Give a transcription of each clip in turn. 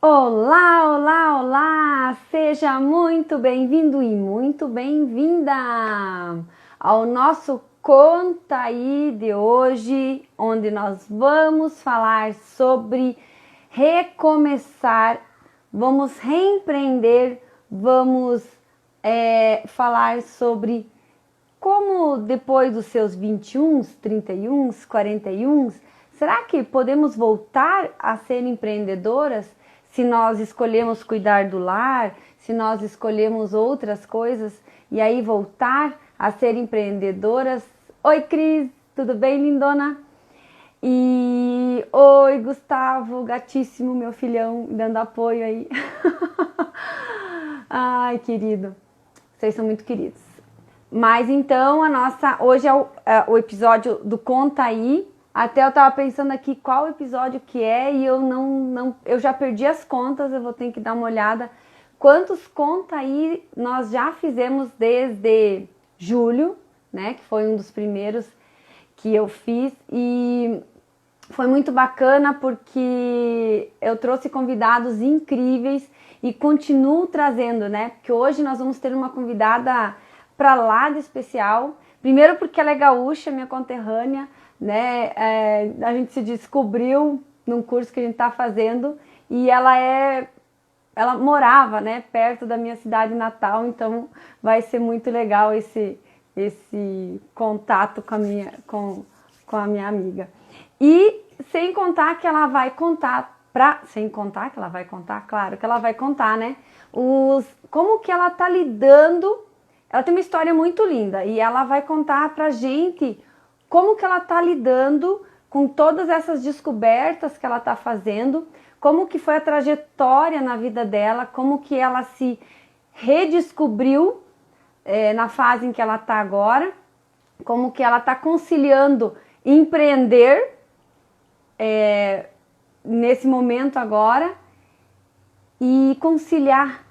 Olá, olá, olá! Seja muito bem-vindo e muito bem-vinda ao nosso Conta aí de hoje, onde nós vamos falar sobre recomeçar, vamos reempreender, vamos falar sobre como depois dos seus 21, 31, 41, será que podemos voltar a ser empreendedoras se nós escolhemos cuidar do lar, se nós escolhemos outras coisas e aí voltar a ser empreendedoras? Oi, Cris, tudo bem, lindona? E oi, Gustavo, gatíssimo, meu filhão, dando apoio aí. Ai, querido, vocês são muito queridos. Mas então hoje é o episódio do Conta aí. Até eu tava pensando aqui qual episódio que é e eu eu já perdi as contas, eu vou ter que dar uma olhada. Quantos Conta aí nós já fizemos desde julho, né? Que foi um dos primeiros que eu fiz e foi muito bacana porque eu trouxe convidados incríveis e continuo trazendo, né? Porque hoje nós vamos ter uma convidada para lá de especial. Primeiro porque ela é gaúcha, minha conterrânea, né? A gente se descobriu num curso que a gente está fazendo e ela morava, né, perto da minha cidade natal, então vai ser muito legal esse contato com a minha amiga. E sem contar que ela vai contar sem contar que ela vai contar, claro que ela vai contar, né? Como que ela tá lidando. Ela tem uma história muito linda e ela vai contar pra gente como que ela tá lidando com todas essas descobertas que ela tá fazendo, como que foi a trajetória na vida dela, como que ela se redescobriu na fase em que ela tá agora, como que ela tá conciliando empreender nesse momento agora e conciliar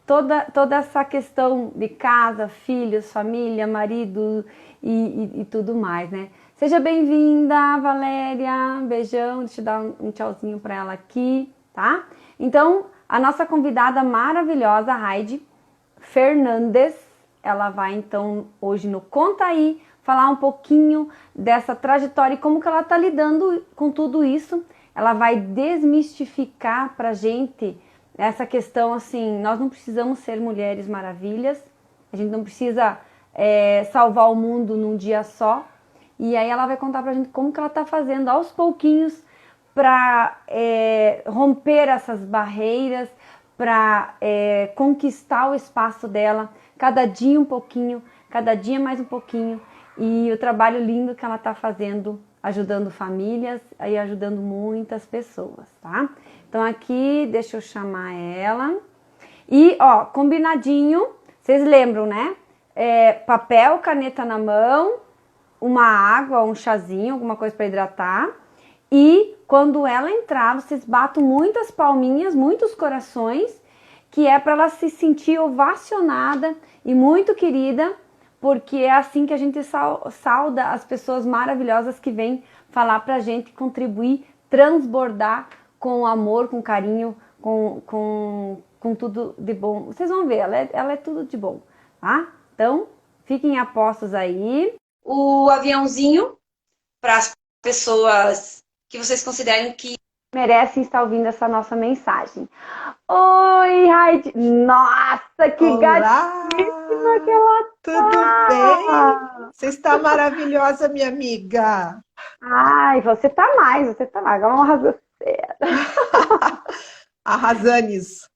toda essa questão de casa, filhos, família, marido e tudo mais, né? Seja bem-vinda, Valéria. Beijão, deixa eu dar um tchauzinho para ela aqui, tá? Então, a nossa convidada maravilhosa, Heidi Fernandes, ela vai então hoje no Conta aí falar um pouquinho dessa trajetória e como que ela tá lidando com tudo isso. Ela vai desmistificar pra gente essa questão assim, nós não precisamos ser mulheres maravilhas, a gente não precisa salvar o mundo num dia só. E aí ela vai contar pra gente como que ela tá fazendo aos pouquinhos para romper essas barreiras, para conquistar o espaço dela, cada dia um pouquinho, cada dia mais um pouquinho. E o trabalho lindo que ela está fazendo, ajudando famílias e ajudando muitas pessoas, tá? Então aqui, deixa eu chamar ela. E, ó, combinadinho, vocês lembram, né? Papel, caneta na mão, uma água, um chazinho, alguma coisa para hidratar. E quando ela entrar, vocês batam muitas palminhas, muitos corações, que é para ela se sentir ovacionada e muito querida, porque é assim que a gente sauda as pessoas maravilhosas que vêm falar pra gente, contribuir, transbordar com amor, com carinho, com tudo de bom. Vocês vão ver, ela é tudo de bom, tá? Então, fiquem apostos aí. O aviãozinho para as pessoas que vocês considerem que merecem estar ouvindo essa nossa mensagem. Oi, Heidi! Nossa, que gatíssima Olá, que ela tudo bem? tá! Você está maravilhosa, minha amiga. Ai, você tá mais. Vamos arrasar. Arrasanes.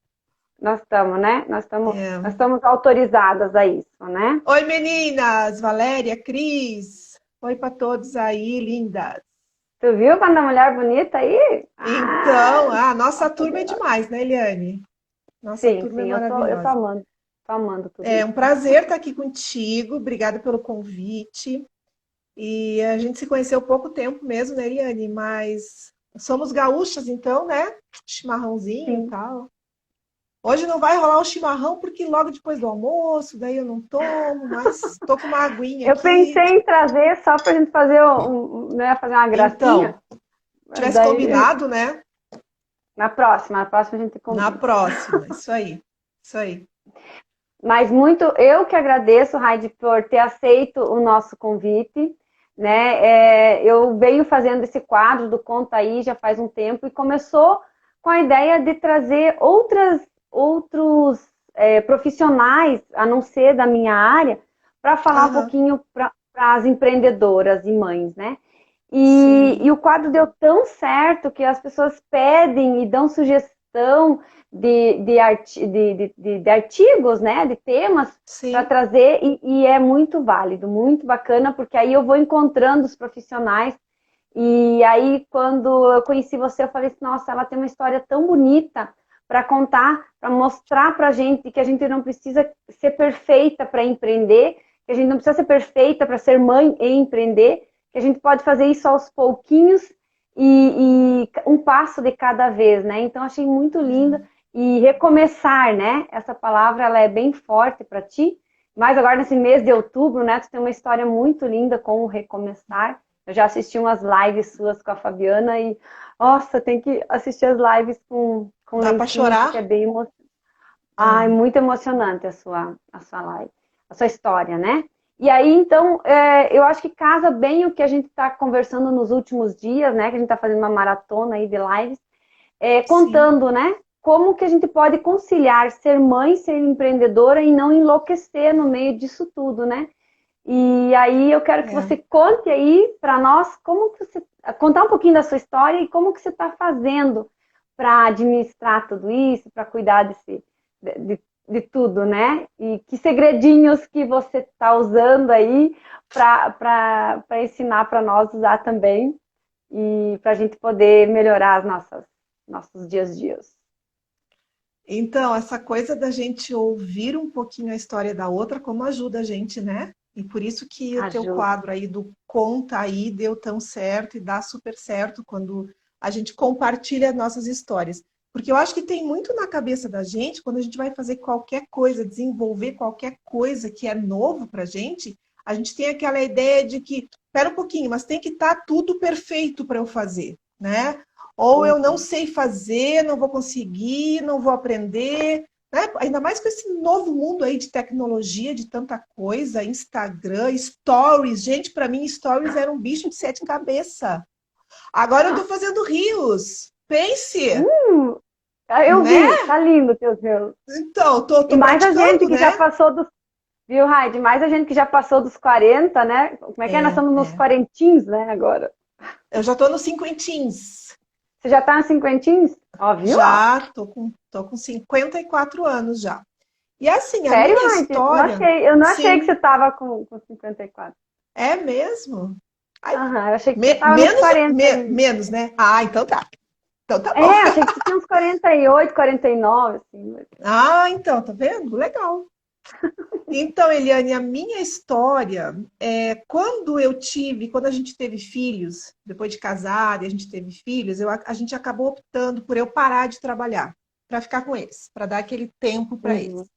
Nós estamos, né? É. Nós estamos autorizadas a isso, né? Oi, meninas. Valéria, Cris. Oi para todos aí, lindas. Tu viu quando a mulher bonita aí? Então, Ah, a nossa turma é demais, né, Eliane? Nossa sim, turma é sim, maravilhosa. tô amando tudo É isso. um prazer estar aqui contigo. Obrigada pelo convite. E a gente se conheceu há pouco tempo mesmo, né, Eliane? Mas somos gaúchas, então, né? Chimarrãozinho e Sim. tal. Hoje não vai rolar o chimarrão porque logo depois do almoço, daí eu não tomo, mas tô com uma aguinha Eu aqui. pensei em trazer só pra gente fazer, né, fazer uma gracinha, Então, mas tivesse daí combinado, né? Na próxima a gente Na convida. próxima, isso aí. Isso aí. Mas muito, eu que agradeço, Raide, por ter aceito o nosso convite, né? Eu venho fazendo esse quadro do Conta Aí já faz um tempo e começou com a ideia de trazer outros profissionais, a não ser da minha área, para falar um Aham, pouquinho para as empreendedoras e mães, né? sim. E o quadro deu tão certo que as pessoas pedem e dão sugestão de artigos, né, de temas para Sim. trazer e é muito válido, muito bacana, porque aí eu vou encontrando os profissionais e aí quando eu conheci você, eu falei assim, nossa, ela tem uma história tão bonita para contar, para mostrar para a gente que a gente não precisa ser perfeita para empreender, que a gente não precisa ser perfeita para ser mãe e empreender, que a gente pode fazer isso aos pouquinhos e um passo de cada vez, né? Então achei muito lindo e recomeçar, né? Essa palavra ela é bem forte para ti, mas agora nesse mês de outubro, né? Tu tem uma história muito linda com o recomeçar. Eu já assisti umas lives suas com a Fabiana e, nossa, tem que assistir as lives com Dá para lencinho, porque é chorar? bem Ai, É, muito emocionante a sua live, a sua história, né? E aí, então, eu acho que casa bem o que a gente está conversando nos últimos dias, né? Que a gente está fazendo uma maratona aí de lives, sim. contando, né? Como que a gente pode conciliar ser mãe, ser empreendedora e não enlouquecer no meio disso tudo, né? E aí eu quero que É. você conte aí para nós como que você contar um pouquinho da sua história e como que você está fazendo para administrar tudo isso, para cuidar de tudo, né? E que segredinhos que você está usando aí para ensinar para nós usar também e para a gente poder melhorar as nossos dias. Então, essa coisa da gente ouvir um pouquinho a história da outra, como ajuda a gente, né? E por isso que o teu Ajuda. quadro aí do Conta Aí deu tão certo e dá super certo quando a gente compartilha as nossas histórias. Porque eu acho que tem muito na cabeça da gente, quando a gente vai fazer qualquer coisa, desenvolver qualquer coisa que é novo para a gente tem aquela ideia de que, espera um pouquinho, mas tem que estar tudo perfeito para eu fazer, né? Ou eu não Uhum. sei fazer, não vou conseguir, não vou aprender, né? Ainda mais com esse novo mundo aí de tecnologia, de tanta coisa, Instagram, Stories. Gente, para mim, Stories era um bicho de sete cabeças. Agora eu estou fazendo Reels. Pense, Hum, eu né? vi, tá lindo teus reels. Então, E tô mais a gente praticando, que já né? passou dos. Viu, Raid? Mais a gente que já passou dos 40, né? Como é que é? Nós estamos nos É. quarentins, né, agora. Eu já estou nos cinquentins. Você já tá nos cinquentins? Ó, viu? Já tô com 54 anos já. E assim, a Sério, minha Raid? história, Eu não achei que sim, você tava com 54. é mesmo. Ai, Aham, eu achei que você tava nos menos, 40 aí. menos, né? Ah, então tá. Então tá bom. É, achei que você tinha uns 48, 49, assim. Ah, então, tá vendo? Legal. Então, Eliane, a minha história é quando a gente teve filhos, depois de casada e a gente teve filhos, a gente acabou optando por eu parar de trabalhar para ficar com eles, para dar aquele tempo para Uhum. eles.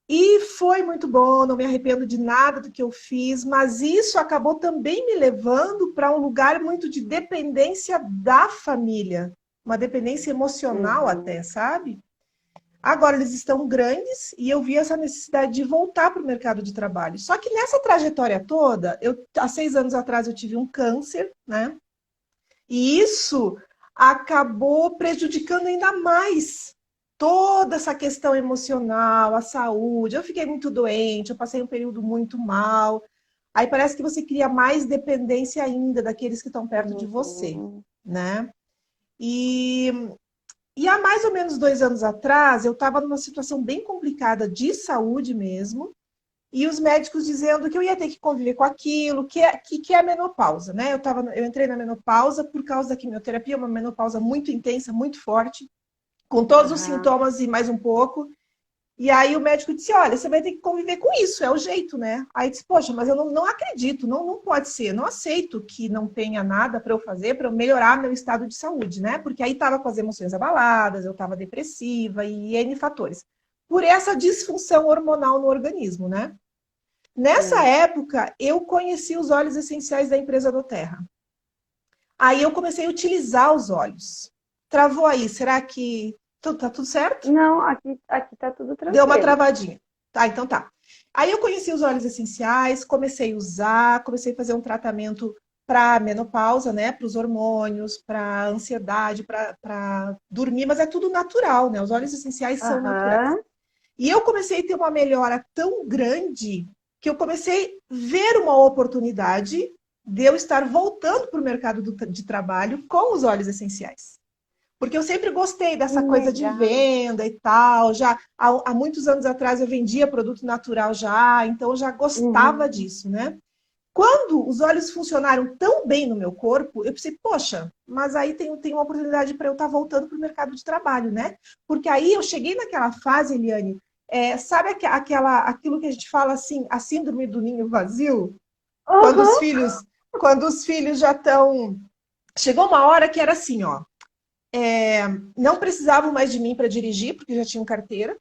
E foi muito bom, não me arrependo de nada do que eu fiz, mas isso acabou também me levando para um lugar muito de dependência da família, uma dependência emocional Uhum. até, sabe? Agora eles estão grandes e eu vi essa necessidade de voltar para o mercado de trabalho. Só que nessa trajetória toda, há 6 anos atrás eu tive um câncer, né? E isso acabou prejudicando ainda mais toda essa questão emocional, a saúde. Eu fiquei muito doente, eu passei um período muito mal. Aí parece que você cria mais dependência ainda daqueles que estão perto de você, Uhum. né? E, e há mais ou menos 2 anos atrás, eu estava numa situação bem complicada de saúde mesmo, e os médicos dizendo que eu ia ter que conviver com aquilo, que é a menopausa, né? Eu entrei na menopausa por causa da quimioterapia, uma menopausa muito intensa, muito forte, com todos os Aham. sintomas e mais um pouco. E aí o médico disse: Olha, você vai ter que conviver com isso, é o jeito, né? Aí disse: Poxa, mas eu não acredito, não pode ser, não aceito que não tenha nada para eu fazer para eu melhorar meu estado de saúde, né? Porque aí estava com as emoções abaladas, eu estava depressiva e N fatores. Por essa disfunção hormonal no organismo, né? Nessa Sim. época, eu conheci os óleos essenciais da empresa do Terra. Aí eu comecei a utilizar os óleos. Travou aí, será que tá tudo certo? Não, aqui tá tudo Deu uma tranquilo. travadinha. Tá, então tá. Aí eu conheci os óleos essenciais, comecei a usar, comecei a fazer um tratamento para menopausa, né? Para os hormônios, para ansiedade, para dormir, mas é tudo natural, né? Os óleos essenciais são naturais. Aham. E eu comecei a ter uma melhora tão grande que eu comecei a ver uma oportunidade de eu estar voltando para o mercado de trabalho com os óleos essenciais. Porque eu sempre gostei Que dessa coisa de legal. venda e tal. Já há muitos anos atrás eu vendia produto natural já, então eu já gostava Uhum. disso, né? Quando os óleos funcionaram tão bem no meu corpo, eu pensei, poxa, mas aí tem uma oportunidade para eu estar voltando para o mercado de trabalho, né? Porque aí eu cheguei naquela fase, Eliane, sabe aquilo que a gente fala assim, a síndrome do ninho vazio? Quando os Uhum. filhos, quando os filhos já estão. Chegou uma hora que era assim, ó. Não precisavam mais de mim para dirigir, porque já tinham carteira,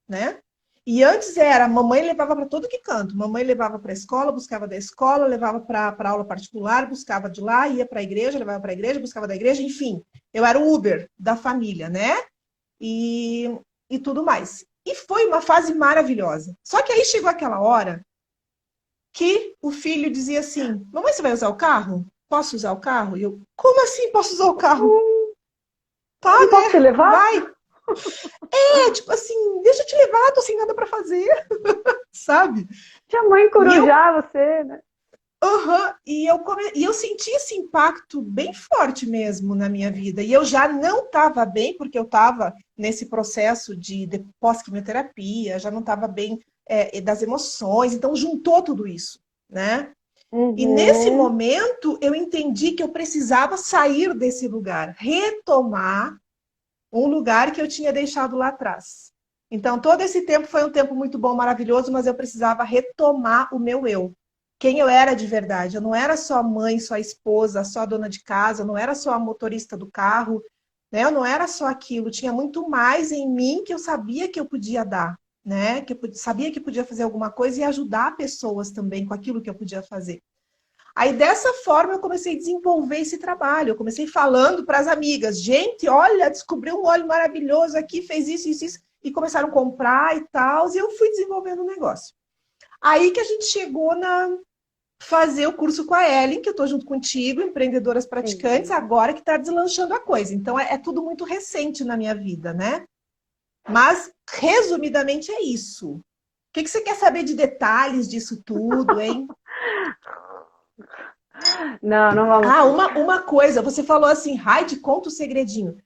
né? E antes era, mamãe levava para todo que canto. Mamãe levava para a escola, buscava da escola, levava para aula particular, buscava de lá, ia para a igreja, levava para a igreja, buscava da igreja, enfim. Eu era o Uber da família, né? E, e tudo mais. E foi uma fase maravilhosa. Só que aí chegou aquela hora que o filho dizia assim: mamãe, você vai usar o carro? Posso usar o carro? E eu, como assim posso usar o carro? Tá, Eu não posso te né? levar? Vai. Tipo assim, deixa eu te levar, tô sem nada para fazer, sabe? Tia mãe E eu corujar você, né? Aham, e eu senti esse impacto bem forte mesmo na minha vida. E eu já não estava bem, porque eu estava nesse processo de pós-quimioterapia, já não estava bem das emoções, então juntou tudo isso, né? E nesse Uhum. momento eu entendi que eu precisava sair desse lugar, retomar um lugar que eu tinha deixado lá atrás. Então, todo esse tempo foi um tempo muito bom, maravilhoso, mas eu precisava retomar o meu eu. Quem eu era de verdade. Eu não era só mãe, só esposa, só dona de casa, eu não era só a motorista do carro, né? Eu não era só aquilo. Tinha muito mais em mim que eu sabia que eu podia dar, né? Que eu sabia que podia fazer alguma coisa e ajudar pessoas também com aquilo que eu podia fazer. Aí, dessa forma, eu comecei a desenvolver esse trabalho. Eu comecei falando para as amigas: gente, olha, descobri um óleo maravilhoso aqui, fez isso, isso, isso. E começaram a comprar e tal. E eu fui desenvolvendo o negócio. Aí que a gente chegou na fazer o curso com a Ellen, que eu estou junto contigo, empreendedoras praticantes, Sim. agora que está deslanchando a coisa. Então, é tudo muito recente na minha vida, né? Mas, resumidamente, é isso. O que você quer saber de detalhes disso tudo, hein? Não, não vamos. Ah, uma coisa, você falou assim, Raide, conta o segredinho.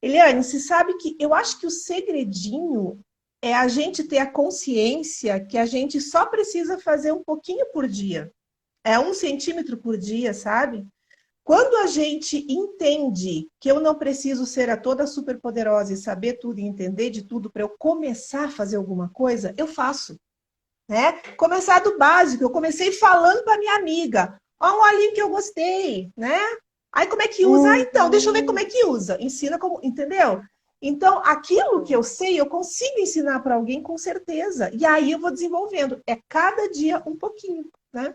Eliane, você sabe que eu acho que o segredinho é a gente ter a consciência que a gente só precisa fazer um pouquinho por dia. É 1 centímetro por dia, sabe? Quando a gente entende que eu não preciso ser a toda superpoderosa e saber tudo e entender de tudo para eu começar a fazer alguma coisa, eu faço, né? Começar do básico. Eu comecei falando para minha amiga, ó, um olhinho que eu gostei, né? Aí como é que usa? Ah, então, deixa eu ver como Uhum. é que usa. Ensina como, entendeu? Então, aquilo que eu sei, eu consigo ensinar para alguém com certeza. E aí eu vou desenvolvendo. É cada dia um pouquinho, né?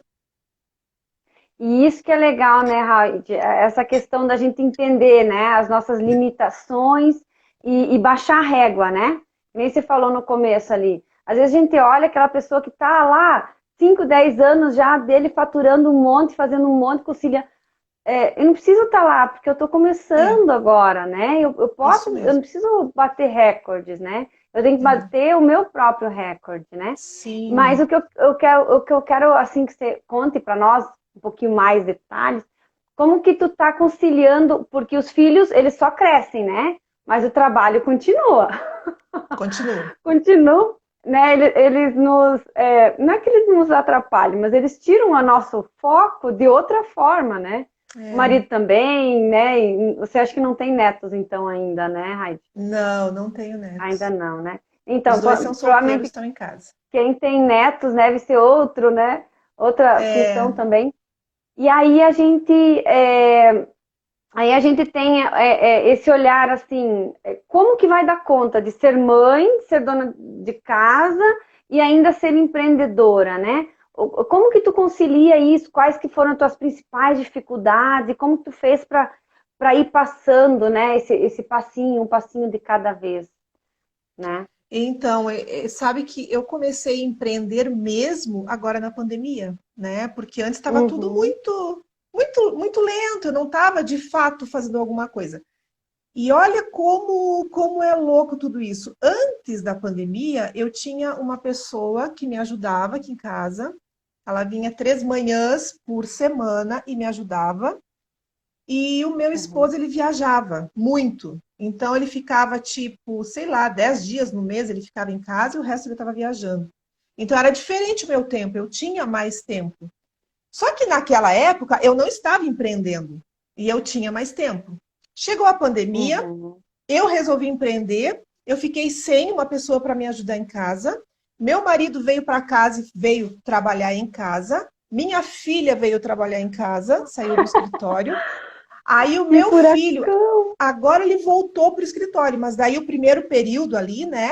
E isso que é legal, né, Raul? Essa questão da gente entender, né, as nossas limitações e baixar a régua, né? Nem você falou no começo ali. Às vezes a gente olha aquela pessoa que está lá 5, 10 anos já dele faturando um monte, fazendo um monte, conciliando. Eu não preciso estar lá, porque eu estou É, começando agora, né? isso Eu não mesmo. preciso bater recordes, né? Eu tenho que É. bater o meu próprio recorde, né? Mas Sim. o que eu quero, assim, que você conte para nós um pouquinho mais detalhes, como que tu tá conciliando, porque os filhos, eles só crescem, né? Mas o trabalho continua. Continua. Continua, né? Eles nos, não é que eles nos atrapalhem, mas eles tiram o nosso foco de outra forma, né? O É. marido também, né? E você acha que não tem netos, então, ainda, né, Raide? Não, não tenho Ainda netos. não, né? Os Então, dois são solteiros, provavelmente estão em casa. quem tem netos deve ser outro, né? Outra função É, também. E aí a gente tem esse olhar assim, como que vai dar conta de ser mãe, ser dona de casa e ainda ser empreendedora, né? Como que tu concilia isso? Quais que foram as tuas principais dificuldades? E como que tu fez para para ir passando, né? Esse passinho, um passinho de cada vez, né? Então, sabe que eu comecei a empreender mesmo agora na pandemia, né? Porque antes estava tudo Uhum, muito lento, eu não estava de fato fazendo alguma coisa. E olha como é louco tudo isso. Antes da pandemia, eu tinha uma pessoa que me ajudava aqui em casa. Ela vinha 3 manhãs por semana e me ajudava. E o meu uhum. esposo, ele viajava muito. Então, ele ficava, tipo, sei lá, 10 dias no mês ele ficava em casa e o resto ele estava viajando. Então, era diferente o meu tempo, eu tinha mais tempo. Só que naquela época, eu não estava empreendendo e eu tinha mais tempo. Chegou a pandemia, Uhum. eu resolvi empreender, eu fiquei sem uma pessoa para me ajudar em casa. Meu marido veio para casa e veio trabalhar em casa. Minha filha veio trabalhar em casa, saiu do escritório. Aí o Que meu filho, furacão! agora ele voltou para o escritório, mas daí o primeiro período ali, né?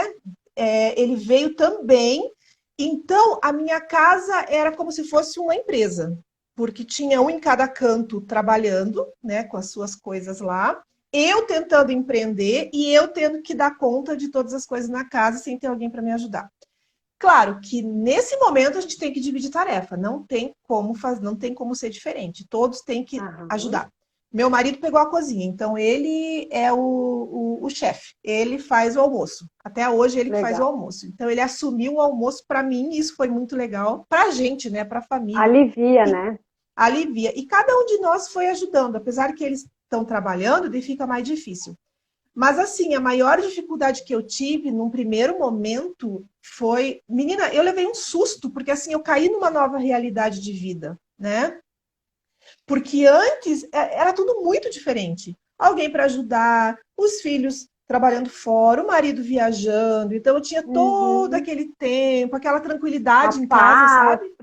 Ele veio também. Então a minha casa era como se fosse uma empresa, porque tinha um em cada canto trabalhando, né, com as suas coisas lá. Eu tentando empreender e eu tendo que dar conta de todas as coisas na casa sem ter alguém para me ajudar. Claro que nesse momento a gente tem que dividir tarefa, não tem como fazer, não tem como ser diferente. Todos têm que Aham, ajudar. Meu marido pegou a cozinha, então ele é o chefe, ele faz o almoço. Até hoje ele que faz o legal. almoço. Então ele assumiu o almoço para mim, e isso foi muito legal para a gente, né, para a família. Alivia, E né? alivia. E cada um de nós foi ajudando, apesar que eles estão trabalhando, daí fica mais difícil. Mas assim, a maior dificuldade que eu tive num primeiro momento foi, menina, eu levei um susto, porque assim, eu caí numa nova realidade de vida, né? Porque antes era tudo muito diferente. Alguém para ajudar, os filhos trabalhando fora, o marido viajando, então eu tinha todo Uhum. aquele tempo, aquela A tranquilidade em casa, paz. sabe?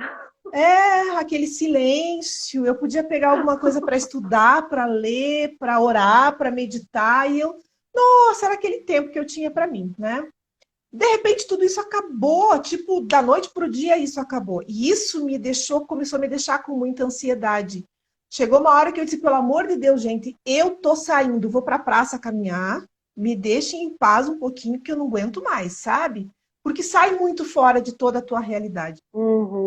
Aquele silêncio, eu podia pegar alguma coisa para estudar, para ler, para orar, para meditar, e eu, nossa, era aquele tempo que eu tinha para mim, né? De repente tudo isso acabou, tipo, da noite para o dia isso acabou. E isso me deixou, começou a me deixar com muita ansiedade. Chegou uma hora que eu disse, pelo amor de Deus, gente, eu tô saindo, vou para a praça caminhar, me deixem em paz um pouquinho, que eu não aguento mais, sabe? Porque sai muito fora de toda a tua realidade.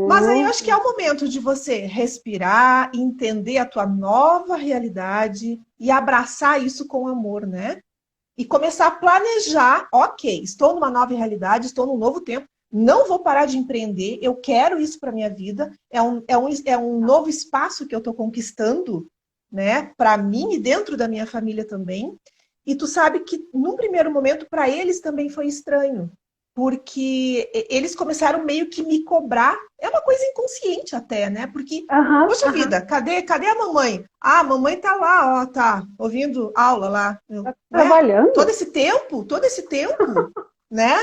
Mas aí eu acho que é Uhum. o momento de você respirar, entender a tua nova realidade e abraçar isso com amor, né? E começar a planejar, ok, estou numa nova realidade, estou num novo tempo, não vou parar de empreender, eu quero isso para minha vida, é um novo espaço que eu estou conquistando, né, para mim e dentro da minha família também. E tu sabe que, num primeiro momento, para eles também foi estranho, porque eles começaram meio que me cobrar. É uma coisa inconsciente até, né? Porque, Aham, poxa aham. vida, cadê a mamãe? Ah, a mamãe tá lá, ó, tá ouvindo aula lá. Tá Ué, trabalhando? todo esse tempo, né?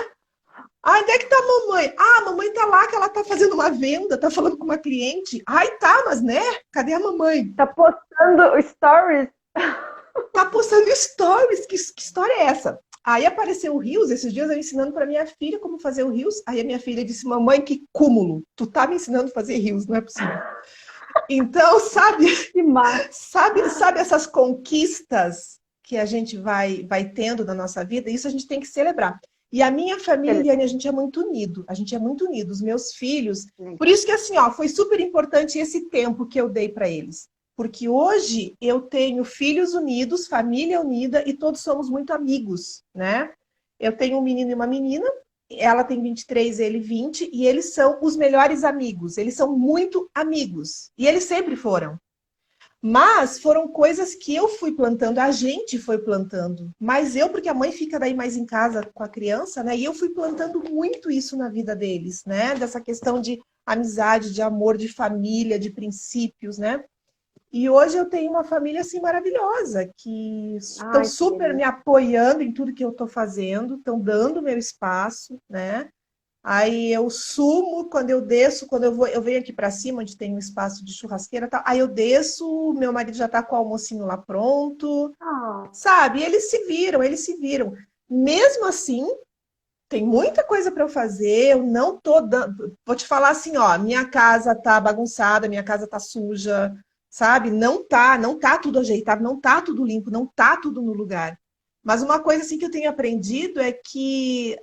Ah, onde é que tá a mamãe? Ah, a mamãe tá lá, que ela tá fazendo uma venda, tá falando com uma cliente. Ai, tá, mas né? Cadê a mamãe? Tá postando stories? Tá postando stories, que história é essa? Aí apareceu o Rios, esses dias eu ensinando para minha filha como fazer o Rios. Aí a minha filha disse: Mamãe, que cúmulo! Tu tá me ensinando a fazer Rios, não é possível. Então, sabe, Que massa. sabe essas conquistas que a gente vai tendo na nossa vida? Isso a gente tem que celebrar. E a minha família, Ele- Eliane, a gente é muito unido. A gente é muito unido. Os meus filhos. Por isso que, assim, ó, foi super importante esse tempo que eu dei para eles. Porque hoje eu tenho filhos unidos, família unida e todos somos muito amigos, né? Eu tenho um menino e uma menina, ela tem 23, ele 20, e eles são os melhores amigos. Eles são muito amigos. E eles sempre foram. Mas foram coisas que eu fui plantando, a gente foi plantando. Mas eu, porque a mãe fica daí mais em casa com a criança, né? E eu fui plantando muito isso na vida deles, né? Dessa questão de amizade, de amor, de família, de princípios, né? E hoje eu tenho uma família assim maravilhosa, que estão Ai, que super me delícia. apoiando em tudo que eu estou fazendo, estão dando meu espaço, né? Aí eu sumo quando eu desço, quando eu venho aqui para cima, onde tem um espaço de churrasqueira, e tal. Aí eu desço, meu marido já está com o almocinho lá pronto, Ah, sabe? Eles se viram, eles se viram. Mesmo assim, tem muita coisa para eu fazer, eu não tô dando. Vou te falar assim, ó, minha casa tá bagunçada, minha casa tá suja, sabe? Não tá tudo ajeitado, não tá tudo limpo, não tá tudo no lugar. Mas uma coisa assim que eu tenho aprendido é que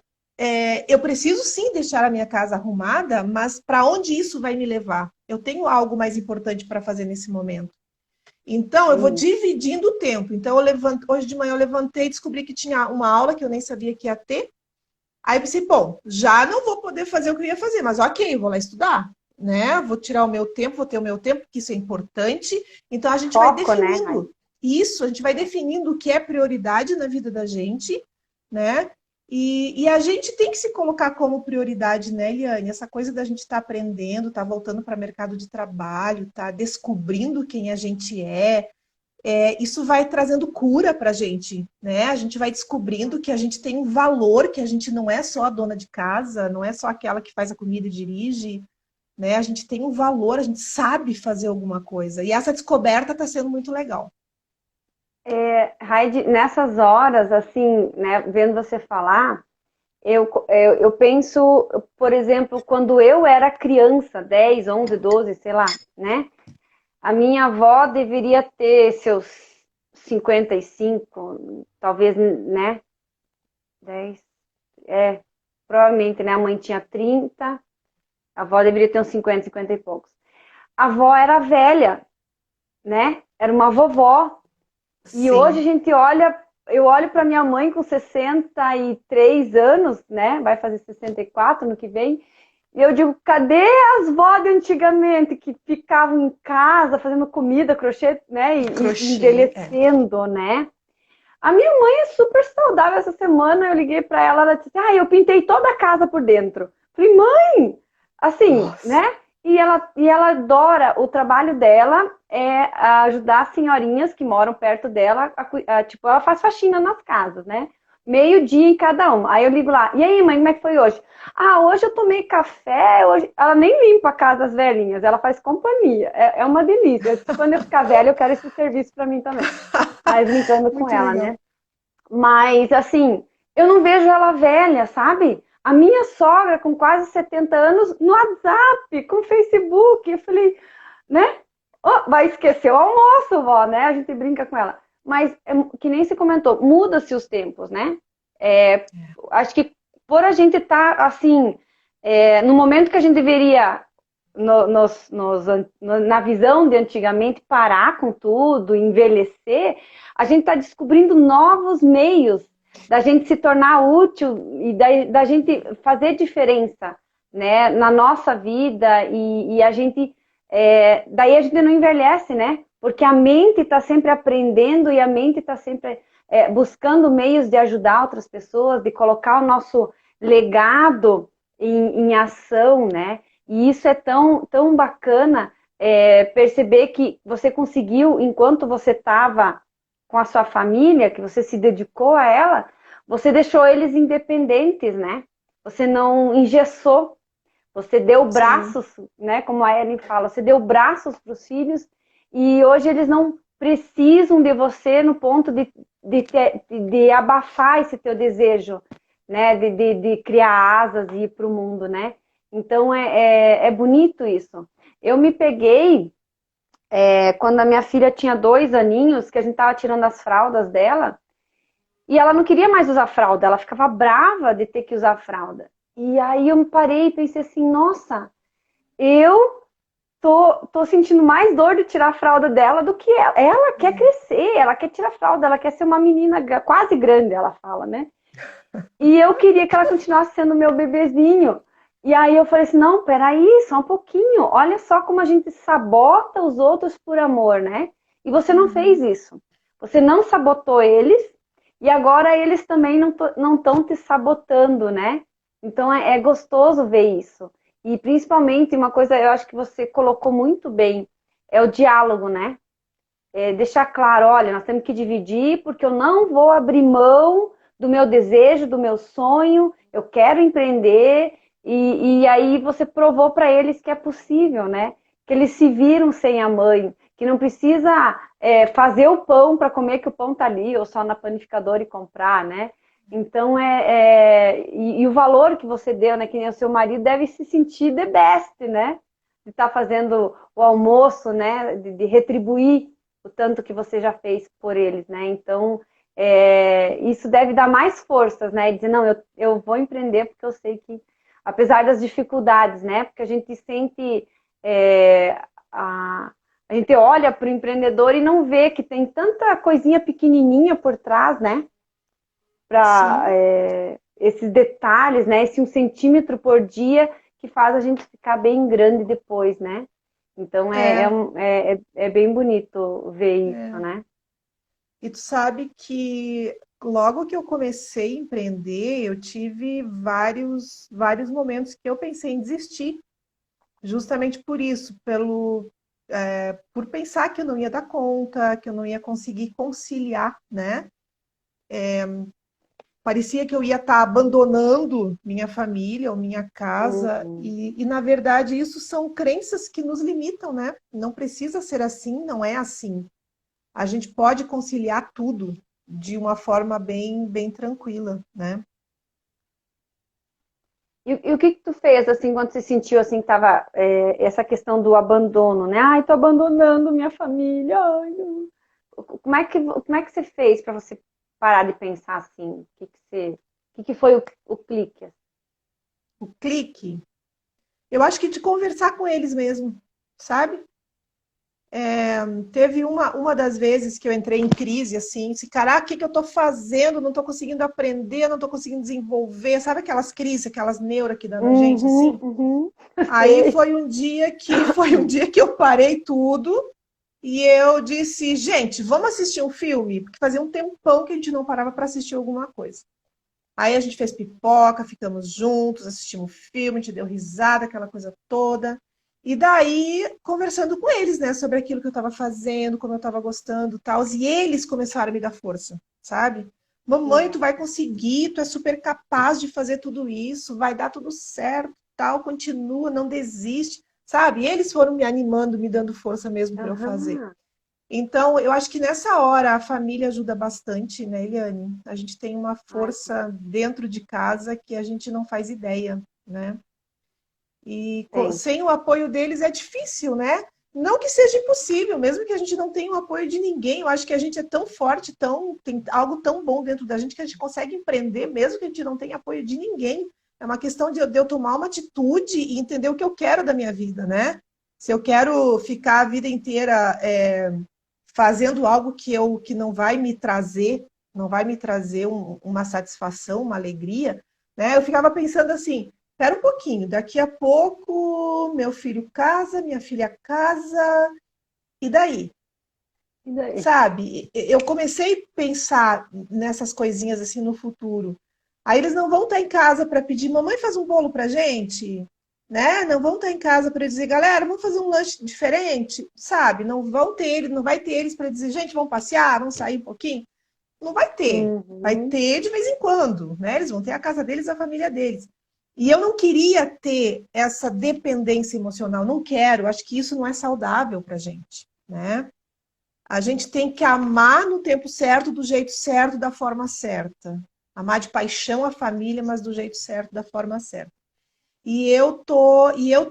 eu preciso sim deixar a minha casa arrumada, mas para onde isso vai me levar? Eu tenho algo mais importante para fazer nesse momento. Então, eu vou Sim. dividindo o tempo. Então, hoje de manhã eu levantei e descobri que tinha uma aula que eu nem sabia que ia ter. Aí eu pensei, bom, já não vou poder fazer o que eu ia fazer, mas ok, vou lá estudar, né? Vou tirar o meu tempo, vou ter o meu tempo, porque isso é importante. Então a gente vai Foco, né, Raíssa? definindo isso, a gente vai definindo o que é prioridade na vida da gente, né? E a gente tem que se colocar como prioridade, né, Eliane? Essa coisa da gente estar aprendendo, estar voltando para o mercado de trabalho, estar descobrindo quem a gente isso vai trazendo cura para a gente, né? A gente vai descobrindo que a gente tem um valor, que a gente não é só a dona de casa, não é só aquela que faz a comida e dirige, né? A gente tem um valor, a gente sabe fazer alguma coisa. E essa descoberta está sendo muito legal. Raide, nessas horas, assim, né, vendo você falar, eu penso, por exemplo, quando eu era criança, 10, 11, 12, sei lá, né? A minha avó deveria ter seus 55, talvez, né? 10, provavelmente, né? A mãe tinha 30, a avó deveria ter uns 50, 50 e poucos. A avó era velha, né? Era uma vovó. E hoje a Sim, gente olha, eu olho para minha mãe com 63 anos, né? Vai fazer 64 no que vem. E eu digo, cadê as vó de antigamente que ficavam em casa fazendo comida, crochê, né? E crochê, envelhecendo, né? A minha mãe é super saudável. Essa semana eu liguei para ela, ela disse, eu pintei toda a casa por dentro. Falei, mãe, assim, Nossa, né? E ela adora, o trabalho dela é ajudar as senhorinhas que moram perto dela, tipo, ela faz faxina nas casas, né? Meio dia em cada uma. Aí eu ligo lá, e aí, mãe, como é que foi hoje? Hoje eu tomei café, hoje... Ela nem limpa a casa das velhinhas, ela faz companhia. É uma delícia. Eu disse, quando eu ficar velha, eu quero esse serviço para mim também. Mas brincando com muito ela, legal. né? Mas, assim, eu não vejo ela velha, sabe? A minha sogra, com quase 70 anos, no WhatsApp, com Facebook. Eu falei, né? Oh, vai esquecer o almoço, vó, né? A gente brinca com ela. Mas, que nem se comentou, muda-se os tempos, né? Acho que por a gente estar, assim, no momento que a gente deveria, na visão de antigamente, parar com tudo, envelhecer, a gente está descobrindo novos meios da gente se tornar útil e da gente fazer diferença, né, na nossa vida e a gente daí a gente não envelhece, né? Porque a mente está sempre aprendendo e a mente está sempre buscando meios de ajudar outras pessoas, de colocar o nosso legado em ação, né? E isso é tão, tão bacana perceber que você conseguiu, enquanto você estava com a sua família, que você se dedicou a ela, você deixou eles independentes, né? Você não engessou, você deu Sim, braços, né? Como a Ellen fala, você deu braços para os filhos e hoje eles não precisam de você no ponto de abafar esse teu desejo, né? De criar asas e ir para o mundo, né? Então é bonito isso. Eu me peguei quando a minha filha tinha 2 aninhos, que a gente estava tirando as fraldas dela, e ela não queria mais usar fralda, ela ficava brava de ter que usar fralda. E aí eu me parei e pensei assim, nossa, eu tô sentindo mais dor de tirar a fralda dela do que ela. Ela quer crescer, ela quer tirar a fralda, ela quer ser uma menina quase grande, ela fala, né? E eu queria que ela continuasse sendo meu bebezinho. E aí eu falei assim, não, peraí, só um pouquinho. Olha só como a gente sabota os outros por amor, né? E você não fez isso. Você não sabotou eles e agora eles também não estão te sabotando, né? Então é gostoso ver isso. E principalmente uma coisa, eu acho que você colocou muito bem, é o diálogo, né? Deixar claro, olha, nós temos que dividir porque eu não vou abrir mão do meu desejo, do meu sonho, eu quero empreender e aí você provou para eles que é possível, né? Que eles se viram sem a mãe, que não precisa fazer o pão para comer que o pão tá ali ou só na panificadora e comprar, né? Então e o valor que você deu, né? Que nem o seu marido deve se sentir the best, né? estar fazendo o almoço, né? De retribuir o tanto que você já fez por eles, né? Então, isso deve dar mais forças, né? E dizer, não, eu vou empreender porque eu sei que, apesar das dificuldades, né? Porque a gente sente, a gente olha para o empreendedor e não vê que tem tanta coisinha pequenininha por trás, né? Para Sim, esses detalhes, né? Esse 1 centímetro por dia que faz a gente ficar bem grande depois, né? Então é, é bem bonito ver isso, é. né? E tu sabe que logo que eu comecei a empreender, eu tive vários momentos que eu pensei em desistir, justamente por isso, por pensar que eu não ia dar conta, que eu não ia conseguir conciliar, né? Parecia que eu ia estar abandonando minha família ou minha casa, Uhum. e na verdade isso são crenças que nos limitam, né? Não precisa ser assim, não é assim. A gente pode conciliar tudo de uma forma bem tranquila, né? E o que tu fez, assim, quando você sentiu, assim, que tava essa questão do abandono, né? Ai, tô abandonando minha família. Ai, não. Como é que você fez para você parar de pensar assim? O que foi o clique? O clique, eu acho que de conversar com eles mesmo, sabe? Teve uma das vezes que eu entrei em crise, assim, se caraca, o que que eu estou fazendo? Não estou conseguindo aprender, não estou conseguindo desenvolver, sabe aquelas crises, aquelas neuras que dá na gente, Uhum, assim? uhum, Aí sei. foi um dia que eu parei tudo e eu disse, gente, vamos assistir um filme? Porque fazia um tempão que a gente não parava para assistir alguma coisa. Aí a gente fez pipoca, ficamos juntos, assistimos filme, a gente deu risada, aquela coisa toda. E daí, conversando com eles, né, sobre aquilo que eu estava fazendo, como eu estava gostando, tal, e eles começaram a me dar força, sabe? Mamãe, tu vai conseguir, tu é super capaz de fazer tudo isso, vai dar tudo certo, tal, continua, não desiste, sabe? E eles foram me animando, me dando força mesmo para eu fazer. Aham. Então, eu acho que nessa hora a família ajuda bastante, né, Eliane? A gente tem uma Ai, força dentro de casa que a gente não faz ideia, né? E tem. sem o apoio deles é difícil, né? Não que seja impossível, mesmo que a gente não tenha o apoio de ninguém, eu acho que a gente é tão forte, tem algo tão bom dentro da gente que a gente consegue empreender, mesmo que a gente não tenha apoio de ninguém. É uma questão de eu tomar uma atitude e entender o que eu quero da minha vida, né? Se eu quero ficar a vida inteira fazendo algo que não vai me trazer, não vai me trazer uma satisfação, uma alegria, né? Eu ficava pensando assim, espera um pouquinho, daqui a pouco meu filho casa, minha filha casa, e daí? E daí? Sabe? Eu comecei a pensar nessas coisinhas assim no futuro. Aí eles não vão estar em casa para pedir, mamãe faz um bolo pra gente, né? Não vão estar em casa para dizer, galera, vamos fazer um lanche diferente, sabe? Não vai ter eles para dizer, gente, vamos passear, vamos sair um pouquinho. Não vai ter. Vai Uhum. ter de vez em quando, né? Eles vão ter a casa deles, a família deles. E eu não queria ter essa dependência emocional, não quero. Acho que isso não é saudável para gente, né? A gente tem que amar no tempo certo, do jeito certo, da forma certa. Amar de paixão a família, mas do jeito certo, da forma certa. E eu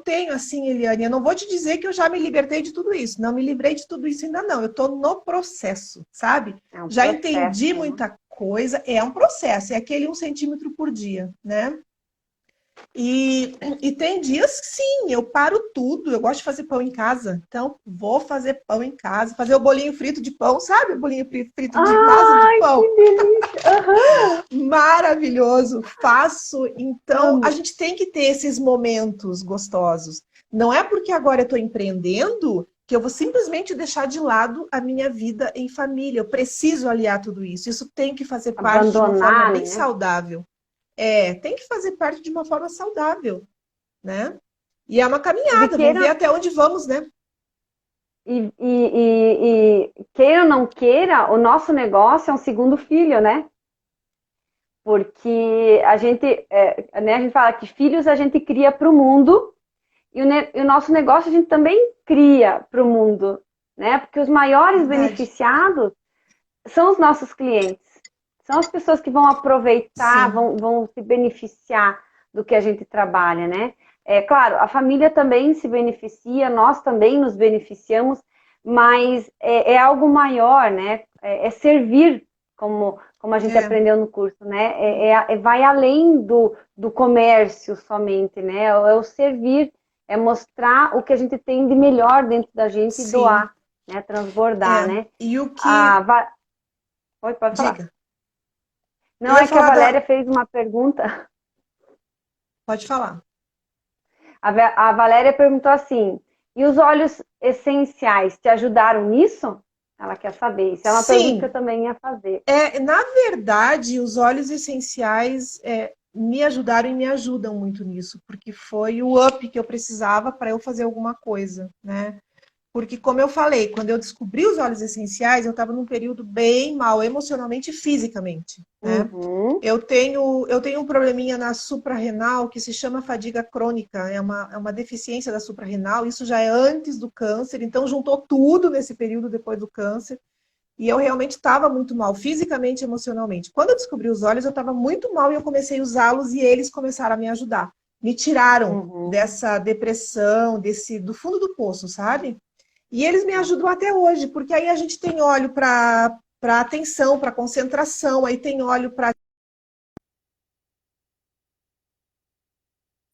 tenho assim, Eliane, eu não vou te dizer que eu já me libertei de tudo isso. Não me livrei de tudo isso ainda não. Eu estou no processo, sabe? É um Já processo, entendi né? muita coisa. É um processo, é aquele 1 centímetro por dia, né? E tem dias que sim, eu paro tudo. Eu gosto de fazer pão em casa. Então, vou fazer pão em casa, fazer o bolinho frito de pão, sabe? O bolinho frito de massa de Ai, que pão. delícia! Aham. Maravilhoso. Faço. Então, a Amo. gente tem que ter esses momentos gostosos. Não é porque agora eu estou empreendendo que eu vou simplesmente deixar de lado a minha vida em família. Eu preciso aliar tudo isso. Isso tem que fazer parte de uma forma Abandonar, bem né? saudável. Tem que fazer parte de uma forma saudável, né? E é uma Porque caminhada, vamos ver até onde vamos, né? queira ou não queira, o nosso negócio é um segundo filho, né? Porque né, a gente fala que filhos a gente cria para o mundo e o nosso negócio a gente também cria para o mundo, né? Porque os maiores Verdade. beneficiados são os nossos clientes, são as pessoas que vão aproveitar, Sim, vão se beneficiar do que a gente trabalha, né? É claro, a família também se beneficia, nós também nos beneficiamos, mas é algo maior, né? É servir, como a gente É, aprendeu no curso, né? Vai além do comércio somente, né? É o servir, é mostrar o que a gente tem de melhor dentro da gente e sim. doar, né? Transbordar, É. né? E o A, que. Va- pode falar. Diga. Eu Não, ia é que a falar da. Valéria fez uma pergunta. Pode falar. A Valéria perguntou assim: e os óleos essenciais te ajudaram nisso? Ela quer saber. Isso é uma pergunta que eu Sim, também ia fazer. na verdade, os óleos essenciais me ajudaram e me ajudam muito nisso, porque foi o up que eu precisava para eu fazer alguma coisa, né? Porque, como eu falei, quando eu descobri os óleos essenciais, eu estava num período bem mal, emocionalmente e fisicamente, né? Uhum. Eu tenho um probleminha na suprarrenal que se chama fadiga crônica, é uma deficiência da suprarrenal, isso já é antes do câncer, então juntou tudo nesse período depois do câncer, e eu realmente estava muito mal, fisicamente e emocionalmente. Quando eu descobri os óleos, eu estava muito mal e eu comecei a usá-los e eles começaram a me ajudar. Me tiraram Uhum. dessa depressão, do fundo do poço, sabe? E eles me Nossa, ajudam até hoje, porque aí a gente tem óleo para atenção, para concentração, aí tem óleo para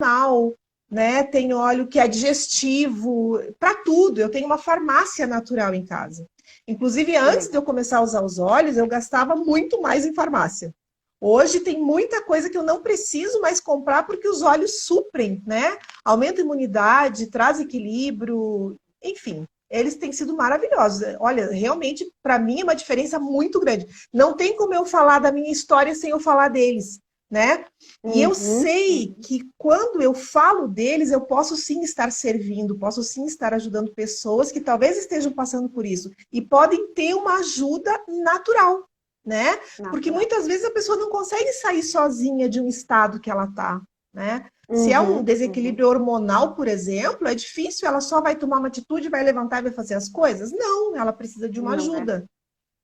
anal, né? Tem óleo que é digestivo, para tudo. Eu tenho uma farmácia natural em casa. Inclusive, que antes de legal. eu começar a usar os óleos, eu gastava muito mais em farmácia. Hoje tem muita coisa que eu não preciso mais comprar porque os óleos suprem, né? Aumenta a imunidade, traz equilíbrio, enfim. Eles têm sido maravilhosos. Olha, realmente, para mim, é uma diferença muito grande. Não tem como eu falar da minha história sem eu falar deles, né? E eu Uhum. sei Uhum. que quando eu falo deles, eu posso sim estar servindo, posso sim estar ajudando pessoas que talvez estejam passando por isso e podem ter uma ajuda natural, né? Porque Natural. muitas vezes a pessoa não consegue sair sozinha de um estado que ela está, né? Se é um Uhum. Uhum. desequilíbrio hormonal, por exemplo, é difícil, ela só vai tomar uma atitude, vai levantar e vai fazer as coisas? Não, ela precisa de uma Não é. ajuda.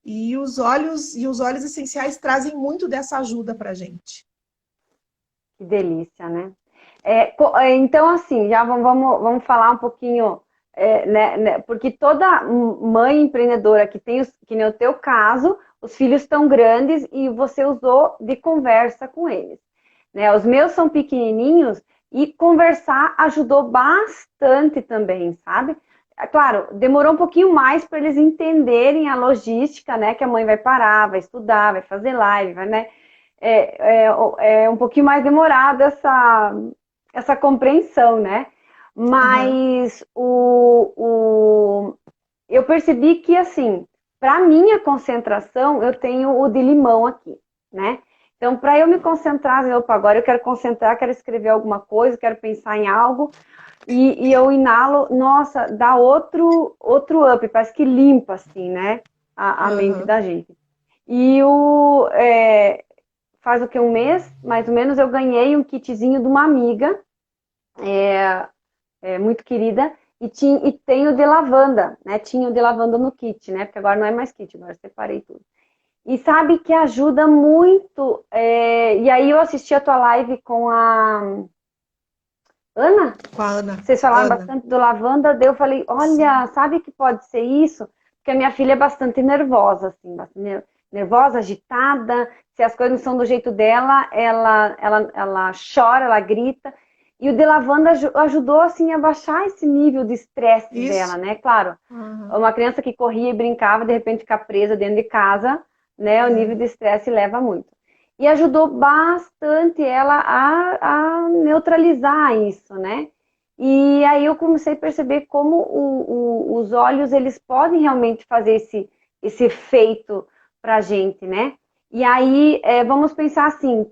E os óleos essenciais trazem muito dessa ajuda para a gente. Que delícia, né? Então, assim, já vamos falar um pouquinho, né, porque toda mãe empreendedora que tem, que nem o teu caso, os filhos estão grandes e você usou de conversa com eles. Né? Os meus são pequenininhos e conversar ajudou bastante também, sabe? É claro, demorou um pouquinho mais para eles entenderem a logística, né? Que a mãe vai parar, vai estudar, vai fazer live, vai, né? É um pouquinho mais demorada essa compreensão, né? Aham. Mas eu percebi que, assim, para minha concentração, eu tenho o de limão aqui, né? Então, para eu me concentrar, opa, agora eu quero concentrar, quero escrever alguma coisa, quero pensar em algo, e eu inalo, nossa, dá outro up, parece que limpa, assim, né? A mente Aham. da gente. E faz o que, um mês, mais ou menos, eu ganhei um kitzinho de uma amiga, muito querida, e tem o de lavanda, né? Tinha o de lavanda no kit, né? Porque agora não é mais kit, agora eu separei tudo. E sabe que ajuda muito. E aí eu assisti a tua live com a Ana, Com a Ana. vocês falaram Ana. bastante do lavanda, daí eu falei, olha, Sim. sabe que pode ser isso? Porque a minha filha é bastante nervosa, assim, bastante nervosa, agitada, se as coisas não são do jeito dela, ela chora, ela grita. E o de lavanda ajudou, assim, a baixar esse nível de estresse dela, Isso. né? Claro, Aham. uma criança que corria e brincava, de repente ficar presa dentro de casa, né? O nível É. de estresse leva muito. E ajudou bastante ela a neutralizar isso, né? E aí eu comecei a perceber como os olhos eles podem realmente fazer esse efeito para a gente, né? E aí vamos pensar assim,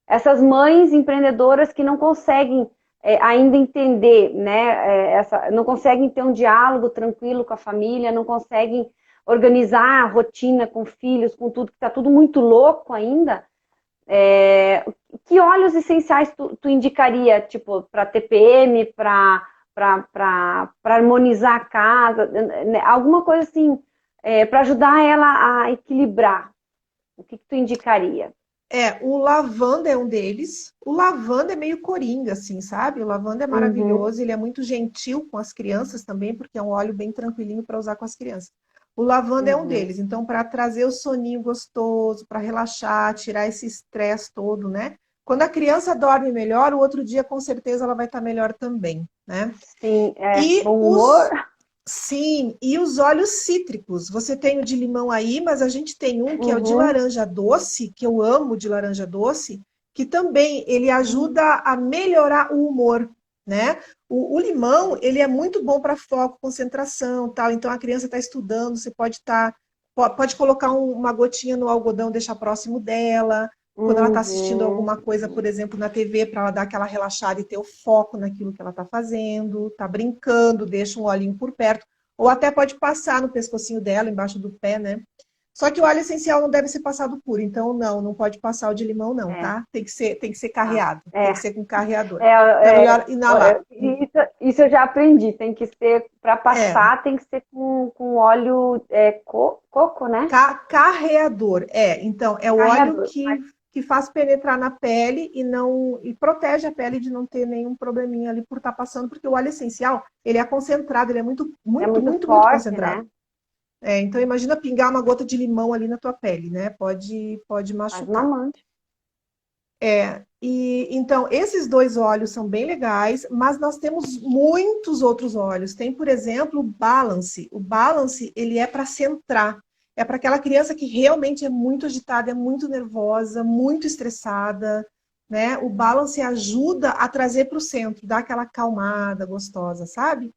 essas mães empreendedoras que não conseguem ainda entender, né? Não conseguem ter um diálogo tranquilo com a família, não conseguem organizar a rotina com filhos, com tudo, que está tudo muito louco ainda. Que óleos essenciais tu indicaria, tipo, para TPM, para harmonizar a casa, né? Alguma coisa assim, para ajudar ela a equilibrar? O que tu indicaria? O lavanda é um deles. O lavanda é meio coringa, assim, sabe? O lavanda é Uhum, maravilhoso, ele é muito gentil com as crianças também, porque é um óleo bem tranquilinho para usar com as crianças. O lavanda é um uhum. deles. Então, para trazer o soninho gostoso, para relaxar, tirar esse estresse todo, né? Quando a criança dorme melhor, o outro dia, com certeza, ela vai estar melhor também, né? Sim, E bom humor. os Sim, e os óleos cítricos. Você tem o de limão aí, mas a gente tem um que é o de Uhum. laranja doce, que eu amo de laranja doce, que também ele ajuda a melhorar o humor, né? O limão, ele é muito bom para foco, concentração, tal. Então a criança está estudando, você pode colocar uma gotinha no algodão, deixar próximo dela. Quando ela está assistindo Uhum. alguma coisa, por exemplo, na TV, para ela dar aquela relaxada e ter o foco naquilo que ela está fazendo, está brincando, deixa um olhinho por perto, ou até pode passar no pescocinho dela, embaixo do pé, né? Só que o óleo essencial não deve ser passado puro, então não pode passar o de limão, não, É, tá? Tem que ser tá. carreado, tem que ser com carreador, É, que é é, melhor inalar. isso eu já aprendi. Tem que ser, para É, passar, tem que ser com óleo coco, né? Carreador, então, é o óleo Carreador. que faz penetrar na pele e protege a pele de não ter nenhum probleminha ali por estar passando, porque o óleo essencial, ele é concentrado, ele é muito, É muito, muito muito, muito forte, concentrado. né? Então imagina pingar uma gota de limão ali na tua pele, né? Pode Faz uma machucar. mancha. E então esses dois óleos são bem legais, mas nós temos muitos outros óleos. Tem, por exemplo, o Balance. O Balance, ele é para centrar. É para aquela criança que realmente é muito agitada, é muito nervosa, muito estressada, né? O Balance ajuda a trazer para o centro, dá aquela acalmada gostosa, sabe?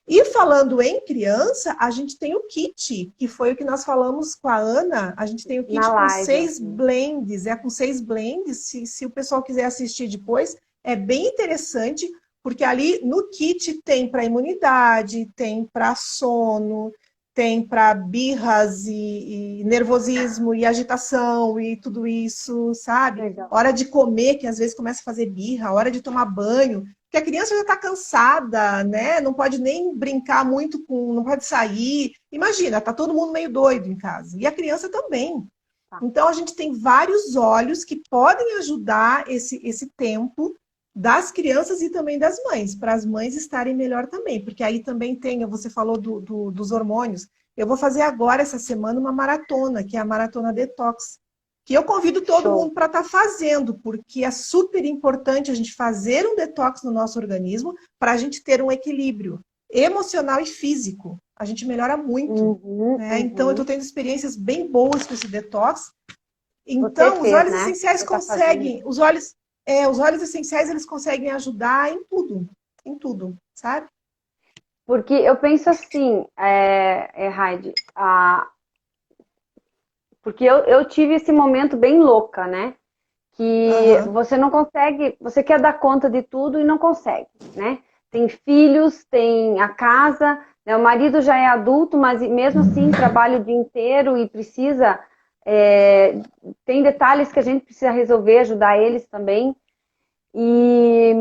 E falando em criança, a gente tem o kit, que foi o que nós falamos com a Ana. A gente tem o Na kit com live, eu 6 vi. blends. É com 6 blends. Se o pessoal quiser assistir depois, é bem interessante, porque ali no kit tem para imunidade, tem para sono, tem para birras e nervosismo e agitação e tudo isso, sabe? Legal. Hora de comer, que às vezes começa a fazer birra, hora de tomar banho, porque a criança já está cansada, né? Não pode nem brincar muito não pode sair. Imagina, tá todo mundo meio doido em casa. E a criança também. Tá. Então a gente tem vários óleos que podem ajudar esse tempo das crianças e também das mães, para as mães estarem melhor também, porque aí também tem, você falou dos hormônios. Eu vou fazer agora, essa semana, uma maratona, que é a Maratona Detox, que eu convido todo Show. mundo para estar fazendo, porque é super importante a gente fazer um detox no nosso organismo para a gente ter um equilíbrio emocional e físico. A gente melhora muito. Uhum, Né? Então, eu estou uhum. tendo experiências bem boas com esse detox. Você Então, os fez, óleos né? essenciais Você tá fazendo. conseguem, os óleos essenciais eles conseguem ajudar em tudo, sabe? Porque eu penso assim, Heidi, porque eu tive esse momento bem louca, né? Que Aham. você não consegue, você quer dar conta de tudo e não consegue, né? Tem filhos, tem a casa, né? O marido já é adulto, mas mesmo assim trabalha o dia inteiro e precisa. é, Tem detalhes que a gente precisa resolver, ajudar eles também. E,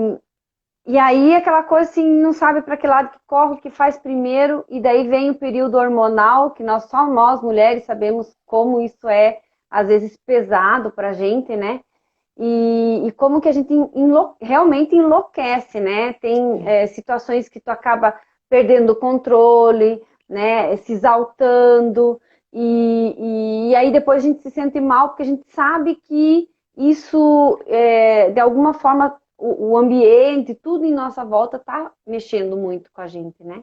e aí aquela coisa assim, não sabe para que lado que corre, o que faz primeiro, e daí vem o período hormonal, que só nós mulheres sabemos como isso é, às vezes, pesado para a gente, né? E como que a gente realmente enlouquece, né? Tem situações que tu acaba perdendo o controle, né? Se exaltando, e aí depois a gente se sente mal porque a gente sabe que isso, de alguma forma, o ambiente, tudo em nossa volta está mexendo muito com a gente, né?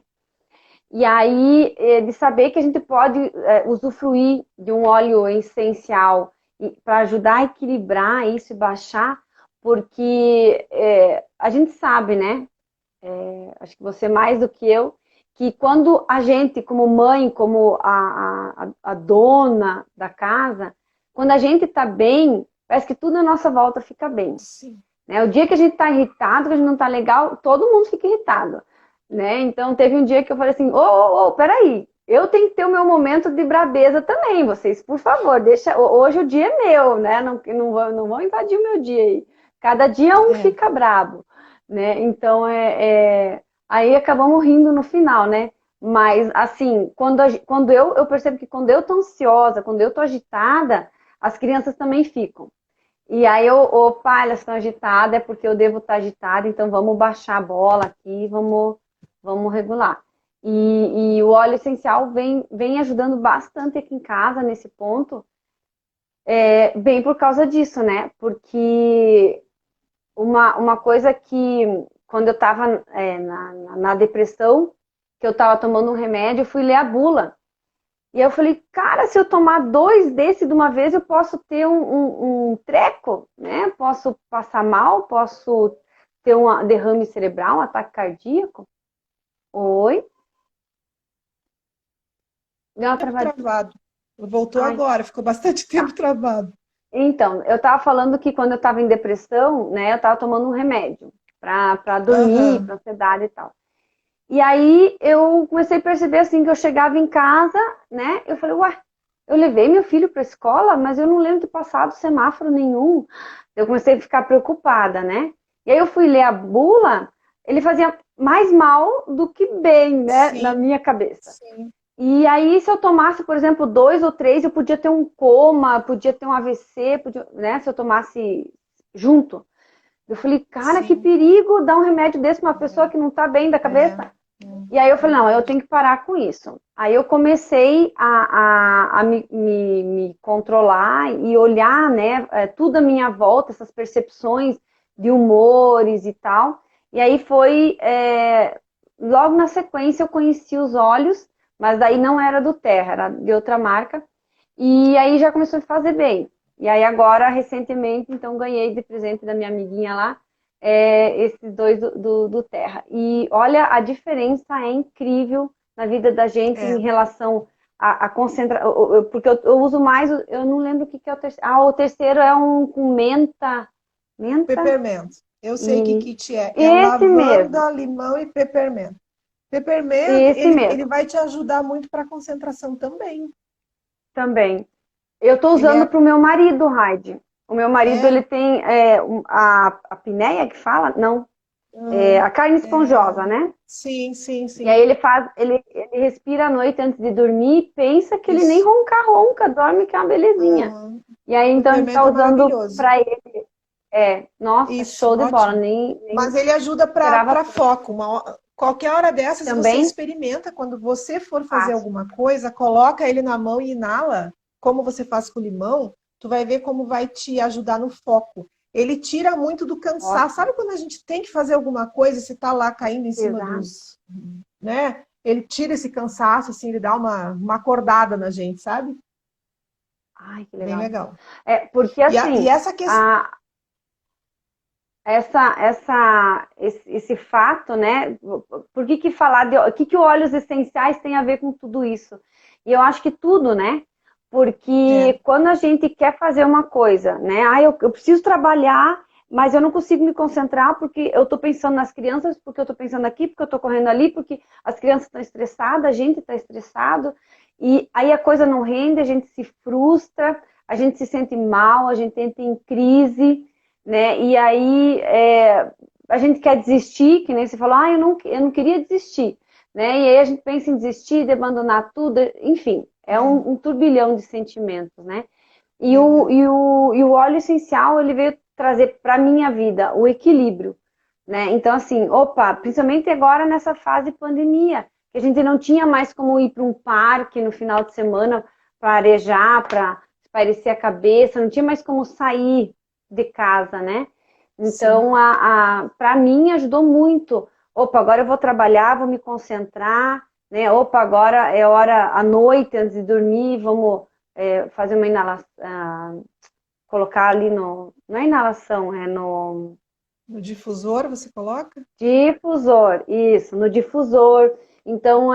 E aí, de saber que a gente pode usufruir de um óleo essencial para ajudar a equilibrar isso e baixar, porque a gente sabe, né? Acho que você mais do que eu, que quando a gente, como mãe, como a dona da casa, quando a gente está bem, parece que tudo à nossa volta fica bem. Sim. Né? O dia que a gente está irritado, que a gente não está legal, todo mundo fica irritado. Né? Então teve um dia que eu falei assim, peraí, eu tenho que ter o meu momento de brabeza também, vocês, por favor, deixa, hoje o dia é meu, né? Não vão invadir o meu dia aí. Cada dia um É. fica brabo, né? Então aí acabamos rindo no final, né? Mas assim, quando eu percebo que quando eu tô ansiosa, quando eu tô agitada, as crianças também ficam. E aí opa, elas estão agitadas, é porque eu devo estar agitada, então vamos baixar a bola aqui, vamos regular. E o óleo essencial vem ajudando bastante aqui em casa nesse ponto, bem por causa disso, né? Porque uma coisa que, quando eu estava na depressão, que eu estava tomando um remédio, eu fui ler a bula. E eu falei, cara, se eu tomar 2 desse de uma vez, eu posso ter um treco, né? Posso passar mal, posso ter um derrame cerebral, um ataque cardíaco. Oi? Deu uma Tempo travadinha. travado. Voltou Ai, agora, ficou bastante tempo travado. então, eu estava falando que quando eu estava em depressão, né, eu estava tomando um remédio para dormir, Aham. para ansiedade e tal. E aí eu comecei a perceber assim que eu chegava em casa, né? Eu falei, ué, eu levei meu filho para a escola, mas eu não lembro de passar do semáforo nenhum. Eu comecei a ficar preocupada, né? E aí eu fui ler a bula, ele fazia mais mal do que bem, né, na Sim, minha cabeça. sim. E aí, se eu tomasse, por exemplo, 2 ou 3, eu podia ter um coma, podia ter um AVC, podia, né? Se eu tomasse junto. Eu falei, cara, que Sim. perigo dar um remédio desse pra uma pessoa que não tá bem da É, cabeça. é E aí eu falei, não, eu verdade. tenho que parar com isso. Aí eu comecei a me controlar e olhar, né, tudo à minha volta, essas percepções de humores e tal. E aí logo na sequência eu conheci os olhos, mas daí não era do Terra, era de outra marca. E aí já começou a fazer bem. E aí agora, recentemente, então ganhei de presente da minha amiguinha lá, esses 2 do Terra. E olha, a diferença é incrível na vida da gente É, em relação a concentrar. Porque eu uso mais, eu não lembro o que, que é o terceiro. Ah, o terceiro é um com menta. Menta? peppermint. Eu sei que E kit é. É esse mesmo. lavanda, limão e peppermint. Peppermint, Esse ele mesmo vai te ajudar muito para concentração também. também. Eu estou Ele usando é, para o meu marido, Raide. O meu marido, é, ele tem a apneia que fala? Não. A carne é, esponjosa, né? sim, sim, E aí sim. ele respira à noite antes de dormir e pensa que ele nem Isso. ronca, dorme que é uma belezinha. Aham. E aí então ele Peppermint está é usando maravilhoso. para ele. Nossa, Isso, show de bola, ótimo. nem Mas ele ajuda esperava para foco. Qualquer hora dessas você também experimenta. Quando você for fazer faço. alguma coisa, coloca ele na mão e inala, como você faz com o limão, tu vai ver como vai te ajudar no foco. Ele tira muito do cansaço. Ótimo. Sabe quando a gente tem que fazer alguma coisa e você está lá caindo em cima Exato. né? Ele tira esse cansaço, assim, ele dá uma acordada na gente, sabe? Ai, que Bem legal. legal. Porque E assim, essa questão. a, esse fato, né? Por que falar o que óleos essenciais tem a ver com tudo isso? E eu acho que tudo, né? É, Porque quando a gente quer fazer uma coisa, né? Eu preciso trabalhar, mas eu não consigo me concentrar porque eu estou pensando nas crianças, porque eu estou pensando aqui, porque eu estou correndo ali, porque as crianças estão estressadas, a gente está estressado, e aí a coisa não rende, a gente se frustra, a gente se sente mal, a gente entra em crise, né? E aí a gente quer desistir, que nem você falou, eu não queria desistir, né? E aí a gente pensa em desistir, de abandonar tudo, enfim, é é, um turbilhão de sentimentos, né? verdade. E o óleo essencial, ele veio trazer para a minha vida o equilíbrio, né? Então, assim, opa, principalmente agora nessa fase de pandemia, que a gente não tinha mais como ir para um parque no final de semana para arejar, para espairecer a cabeça, não tinha mais como sair de casa, né? Sim. Então, para mim, ajudou muito. Opa, agora eu vou trabalhar, vou me concentrar, né? Opa, agora é hora à noite, antes de dormir, vamos fazer uma inalação, colocar ali no. Não é inalação, é no No difusor você coloca? difusor, isso, no difusor. Então,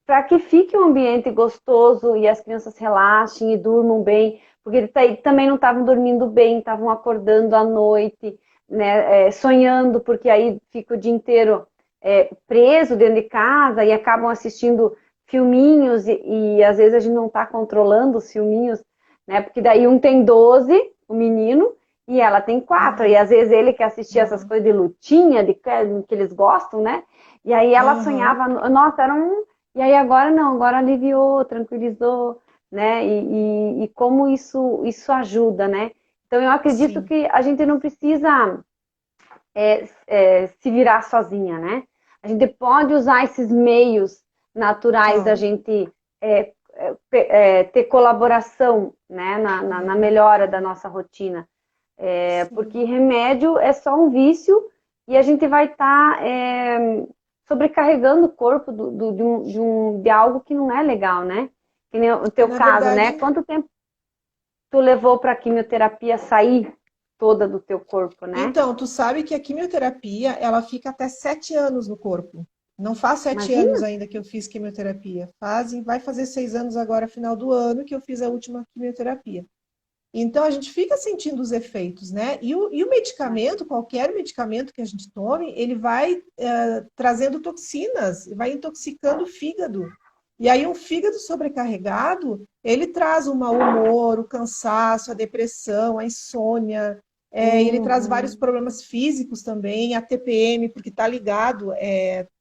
para que fique um ambiente gostoso e as crianças relaxem e durmam bem, porque eles também não estavam dormindo bem, estavam acordando à noite, né, sonhando, porque aí fica o dia inteiro preso dentro de casa e acabam assistindo filminhos e às vezes a gente não está controlando os filminhos, né, porque daí um tem 12, o menino, e ela tem 4, e Aham, às vezes ele quer assistir essas aham, coisas de lutinha, que eles gostam, né, e aí ela aham. sonhava, nossa, era um e aí agora não, agora aliviou, tranquilizou, né? E como isso ajuda, né? Então, eu acredito Sim. que a gente não precisa se virar sozinha, né? A gente pode usar esses meios naturais da Claro. gente ter colaboração, né, na Uhum. melhora da nossa rotina. Sim. Porque remédio é só um vício e a gente vai estar sobrecarregando o corpo de algo que não é legal, né? Que nem o teu Na caso, né? verdade, Quanto tempo tu levou para a quimioterapia sair toda do teu corpo, né? então, tu sabe que a quimioterapia, ela fica até 7 anos no corpo. Não faz 7 anos Imagina? ainda que eu fiz quimioterapia. Vai fazer 6 anos agora, final do ano, que eu fiz a última quimioterapia. Então, a gente fica sentindo os efeitos, né? E o medicamento, qualquer medicamento que a gente tome, ele vai trazendo toxinas, vai intoxicando o fígado. E aí, um fígado sobrecarregado, ele traz o mau humor, o cansaço, a depressão, a insônia, ele traz vários Uhum. problemas físicos também, a TPM, porque está ligado,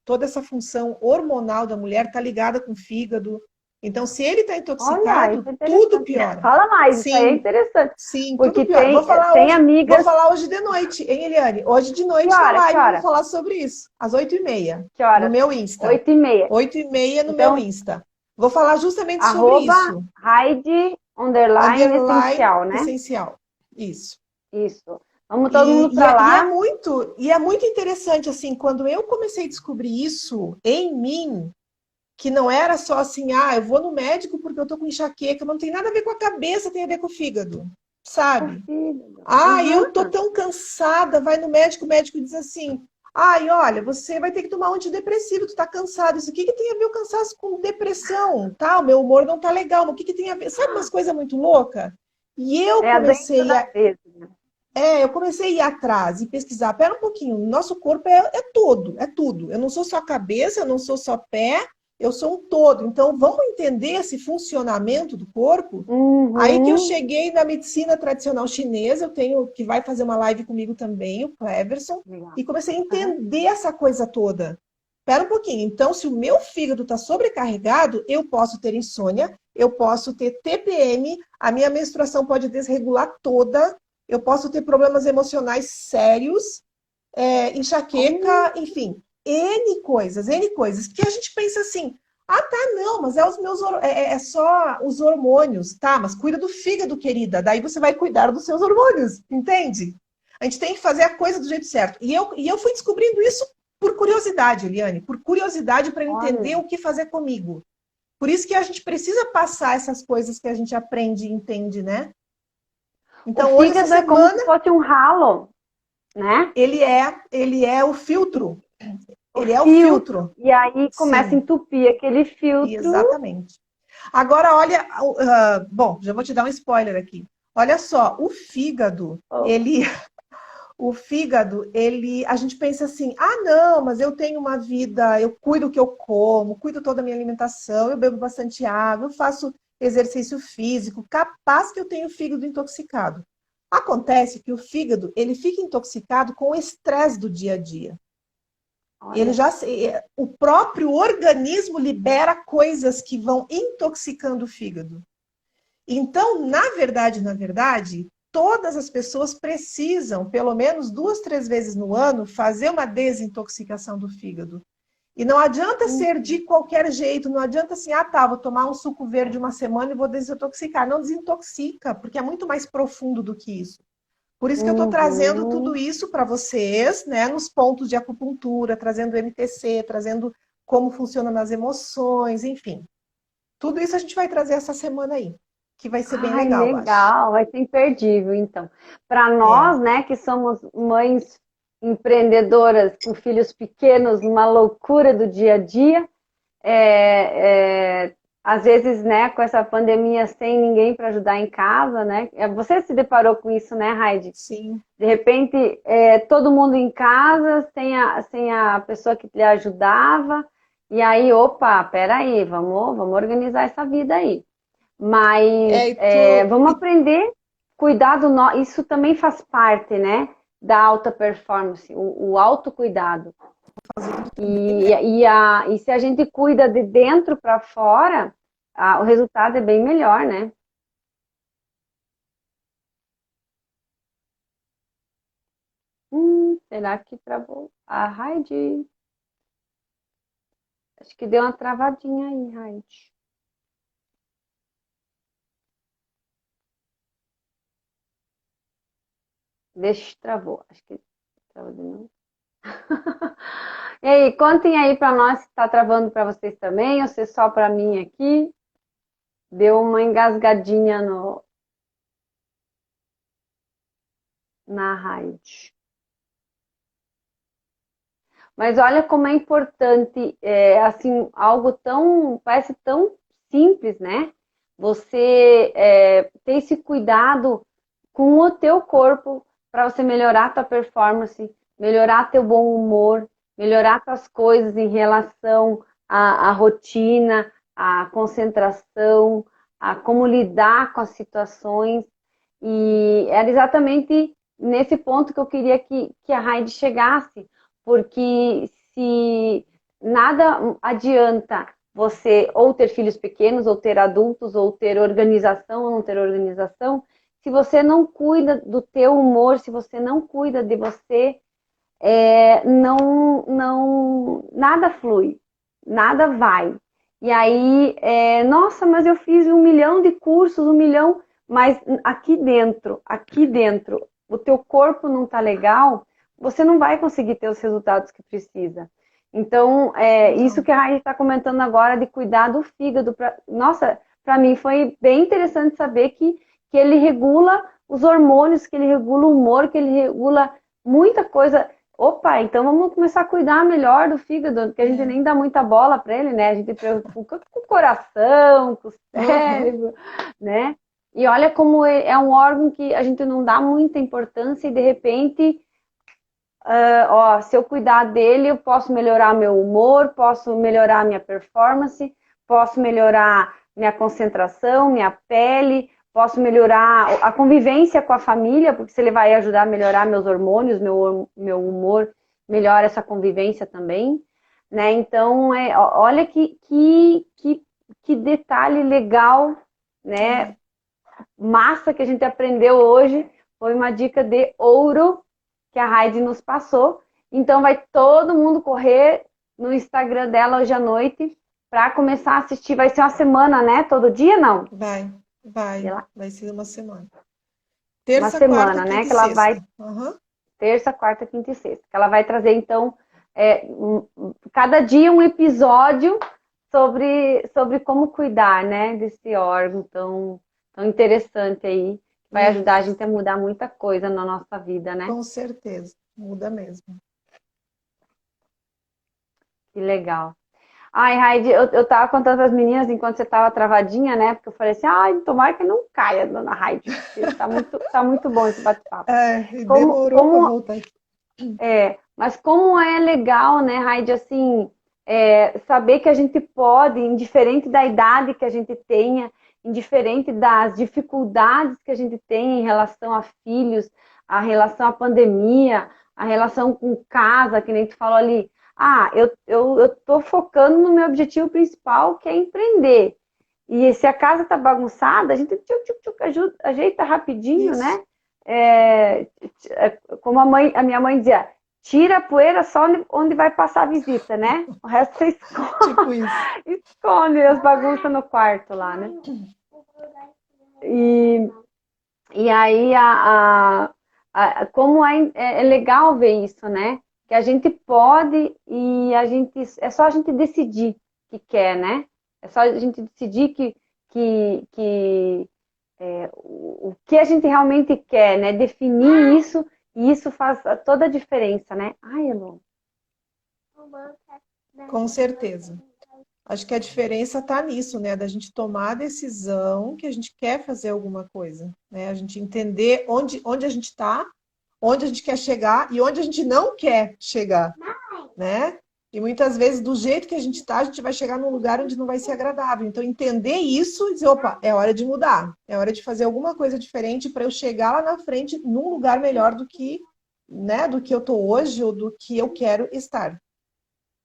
toda essa função hormonal da mulher está ligada com o fígado. Então, se ele está Olha, isso intoxicado, é tudo interessante. piora. Fala mais, isso aí é Sim, interessante. sim, tudo Porque piora. tem Vou amigas. falar hoje de noite, hein, Eliane? Hoje de Que noite na hora? Que live eu vou hora? falar sobre isso, às 8h30, Que no hora? meu Insta. 8h30. 8h30 no meu Então, Insta. Vou falar justamente sobre arroba isso. Heidi underline Underline essencial, né? essencial. Isso. Isso. Vamos todo mundo E, e, para é, e é lá. muito, e é muito interessante, assim, quando eu comecei a descobrir isso em mim, que não era só assim, eu vou no médico porque eu tô com enxaqueca, não tem nada a ver com a cabeça, tem a ver com o fígado, O sabe? fígado. Eu tô Aham. tão cansada, vai no médico, o médico diz assim, olha, você vai ter que tomar um antidepressivo, tu tá cansado. Isso, o que que tem a ver o cansaço com depressão? Tá, o meu humor não tá legal, mas o que que tem a ver? Sabe umas coisas muito loucas? E É a doença da vez, né? eu comecei a ir atrás e pesquisar. Pera um pouquinho, nosso corpo é todo, é tudo. Eu não sou só cabeça, eu não sou só pé, eu sou um todo. Então, vamos entender esse funcionamento do corpo. Aí que eu Uhum. cheguei na medicina tradicional chinesa, eu tenho que vai fazer uma live comigo também, o Cleverson, Legal. e comecei a Aham. entender essa coisa toda. Espera um pouquinho. Então, se o meu fígado está sobrecarregado, eu posso ter insônia, eu posso ter TPM, a minha menstruação pode desregular toda, eu posso ter problemas emocionais sérios, Olha, enxaqueca, enfim, N coisas, que a gente pensa assim, tá, não, mas é só os hormônios, tá, mas cuida do fígado, querida, daí você vai cuidar dos seus hormônios, entende? A gente tem que fazer a coisa do jeito certo. E eu fui descobrindo isso por curiosidade, Eliane, por curiosidade para entender olha. o que fazer comigo. Por isso que a gente precisa passar essas coisas que a gente aprende e entende, né? O Então, hoje, essa fígado é como semana, se fosse um ralo, né? ele é o filtro. O Ele é o filtro. filtro. E aí começa a Sim, entupir aquele filtro. exatamente. Agora, olha, bom, já vou te dar um spoiler aqui. Olha só, Oh, o fígado, a gente pensa assim, não, mas eu tenho uma vida, eu cuido do que eu como, cuido toda a minha alimentação, eu bebo bastante água, eu faço exercício físico, capaz que eu tenho o fígado intoxicado. Acontece que o fígado, ele fica intoxicado com o estresse do dia a dia. Ele olha. já, o próprio organismo libera coisas que vão intoxicando o fígado. Então, na verdade, todas as pessoas precisam, pelo menos 2, 3 vezes no ano, fazer uma desintoxicação do fígado. E não adianta ser de qualquer jeito, não adianta assim, tá, vou tomar um suco verde uma semana e vou desintoxicar. Não desintoxica, porque é muito mais profundo do que isso. Por isso que eu estou trazendo tudo Uhum. isso para vocês, né, nos pontos de acupuntura, trazendo MTC, trazendo como funciona nas emoções, enfim. Tudo isso a gente vai trazer essa semana aí, que vai ser bem Ai, legal, eu acho. legal, vai ser imperdível, então. Para É, nós, né, que somos mães empreendedoras com filhos pequenos, uma loucura do dia a dia, às vezes, né, com essa pandemia sem ninguém para ajudar em casa, né? Você se deparou com isso, né, Heidi? sim, De repente, todo mundo em casa, sem a pessoa que lhe ajudava, e aí, opa, peraí, vamos organizar essa vida aí. Mas e tu, vamos aprender a cuidar do nosso. Isso também faz parte, né? Da alta performance, o autocuidado. fazendo também, né? E se a gente cuida de dentro para fora, o resultado é bem melhor, né? Será que travou? A Raide, acho que deu uma travadinha aí, Raide. Deixa, travou. Acho que travou de novo. E aí, contem aí para nós se está travando para vocês também, ou se é só para mim aqui. Deu uma engasgadinha na Raide. Mas olha como é importante, assim, algo tão, parece tão simples, né? Você ter esse cuidado com o teu corpo para você melhorar a tua performance, melhorar teu bom humor, melhorar tuas coisas em relação à rotina, à concentração, a como lidar com as situações. E era exatamente nesse ponto que eu queria que a Raide chegasse, porque se nada adianta você ou ter filhos pequenos, ou ter adultos, ou ter organização, ou não ter organização, se você não cuida do teu humor, se você não cuida de você, nada flui, nada vai. E aí, nossa, mas eu fiz 1 milhão de cursos, 1 milhão, mas aqui dentro, o teu corpo não tá legal, você não vai conseguir ter os resultados que precisa. Então, isso que a Raí está comentando agora de cuidar do fígado. Nossa, para mim foi bem interessante saber que ele regula os hormônios, que ele regula o humor, que ele regula muita coisa. Opa, então vamos começar a cuidar melhor do fígado, porque a gente nem dá muita bola para ele, né? A gente preocupa com o coração, com o cérebro, né? E olha como é um órgão que a gente não dá muita importância e de repente, se eu cuidar dele, eu posso melhorar meu humor, posso melhorar minha performance, posso melhorar minha concentração, minha pele, posso melhorar a convivência com a família, porque se ele vai ajudar a melhorar meus hormônios, meu humor, melhora essa convivência também, né? Então, olha que detalhe legal, né? Massa que a gente aprendeu hoje, foi uma dica de ouro que a Raide nos passou. Então, vai todo mundo correr no Instagram dela hoje à noite para começar a assistir. Vai ser uma semana, né? Todo dia, não? Vai ser uma semana. Uma Terça, semana, quarta, né? quinta Que e ela sexta. vai. Terça, quarta, quinta e sexta. Que ela vai trazer, então, cada dia um episódio sobre como cuidar, né? Desse órgão tão interessante aí. Vai ajudar a gente a mudar muita coisa na nossa vida, né? Com certeza, muda mesmo. Que legal. Ai, Raide, eu tava contando para as meninas enquanto você tava travadinha, né? Porque eu falei assim, ai, tomara que não caia, dona Raide, porque tá muito bom esse bate-papo. Demorou para voltar. Mas como é legal, né, Raide, assim, saber que a gente pode, indiferente da idade que a gente tenha, indiferente das dificuldades que a gente tem em relação a filhos, a relação à pandemia, a relação com casa, que nem tu falou ali. Eu tô focando no meu objetivo principal, que é empreender. E se a casa tá bagunçada, a gente ajeita rapidinho, Isso. né? Como a minha mãe dizia, tira a poeira só onde vai passar a visita, né? O resto você esconde, Tipo isso. esconde as bagunças no quarto lá, né? E aí, como é legal ver isso, né? Que a gente pode e é só a gente decidir que quer, né? É só a gente decidir o que a gente realmente quer, né? Definir isso e isso faz toda a diferença, né? Ai, Elô. Com certeza. Acho que a diferença está nisso, né? Da gente tomar a decisão que a gente quer fazer alguma coisa, né? A gente entender onde a gente está, onde a gente quer chegar e onde a gente não quer chegar, né? E muitas vezes, do jeito que a gente está, a gente vai chegar num lugar onde não vai ser agradável. Então, entender isso e dizer, opa, é hora de mudar, é hora de fazer alguma coisa diferente para eu chegar lá na frente num lugar melhor do que, né, do que eu estou hoje ou do que eu quero estar.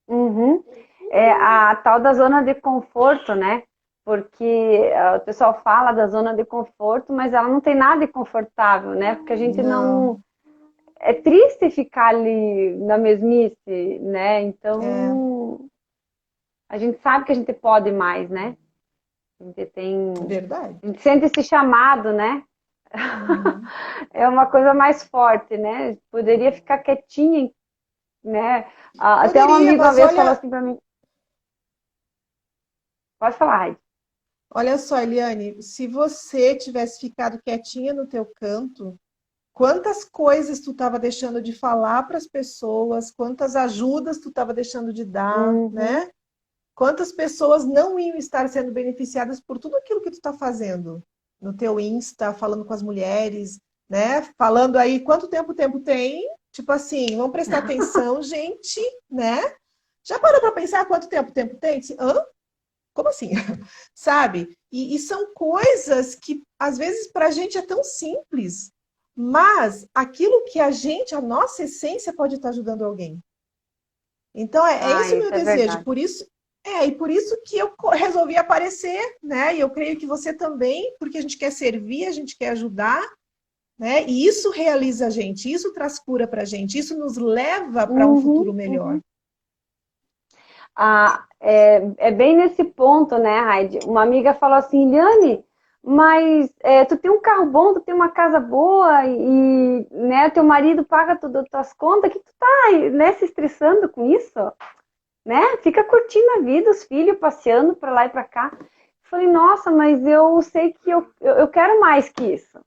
Uhum. É a tal da zona de conforto, né? porque o pessoal fala da zona de conforto, mas ela não tem nada de confortável, né? Porque a gente Não, não... É triste ficar ali na mesmice, né? é Então, a gente sabe que a gente pode mais, né? A gente tem... verdade. A gente sente esse chamado, né? Uhum. É uma coisa mais forte, né? Poderia ficar quietinha, né? Até um Poderia, amigo uma mas vez falou olha, assim pra mim, pode falar, Heidi. olha só, Eliane, se você tivesse ficado quietinha no teu canto, quantas coisas tu estava deixando de falar para as pessoas, quantas ajudas tu estava deixando de dar, Uhum. né? Quantas pessoas não iam estar sendo beneficiadas por tudo aquilo que tu está fazendo no teu Insta, falando com as mulheres, né? Falando aí quanto tempo tem, tipo assim, vamos prestar atenção, gente, né? Já parou para pensar quanto tempo tem? Hã? Como assim? Sabe? E são coisas que às vezes para a gente é tão simples, mas aquilo que a gente, a nossa essência pode estar ajudando alguém. Então é Ah, esse o meu isso é desejo. verdade. Por isso e por isso que eu resolvi aparecer, né? E eu creio que você também, porque a gente quer servir, a gente quer ajudar, né? E isso realiza a gente, isso traz cura para a gente, isso nos leva para um futuro Uhum, melhor. uhum. É bem nesse ponto, né, Heidi? Uma amiga falou assim, Liane, mas tu tem um carro bom, tu tem uma casa boa e né, teu marido paga todas as tuas contas, que tu tá, né, se estressando com isso, né? Fica curtindo a vida, os filhos passeando para lá e para cá. Falei, nossa, mas eu sei que eu quero mais que isso,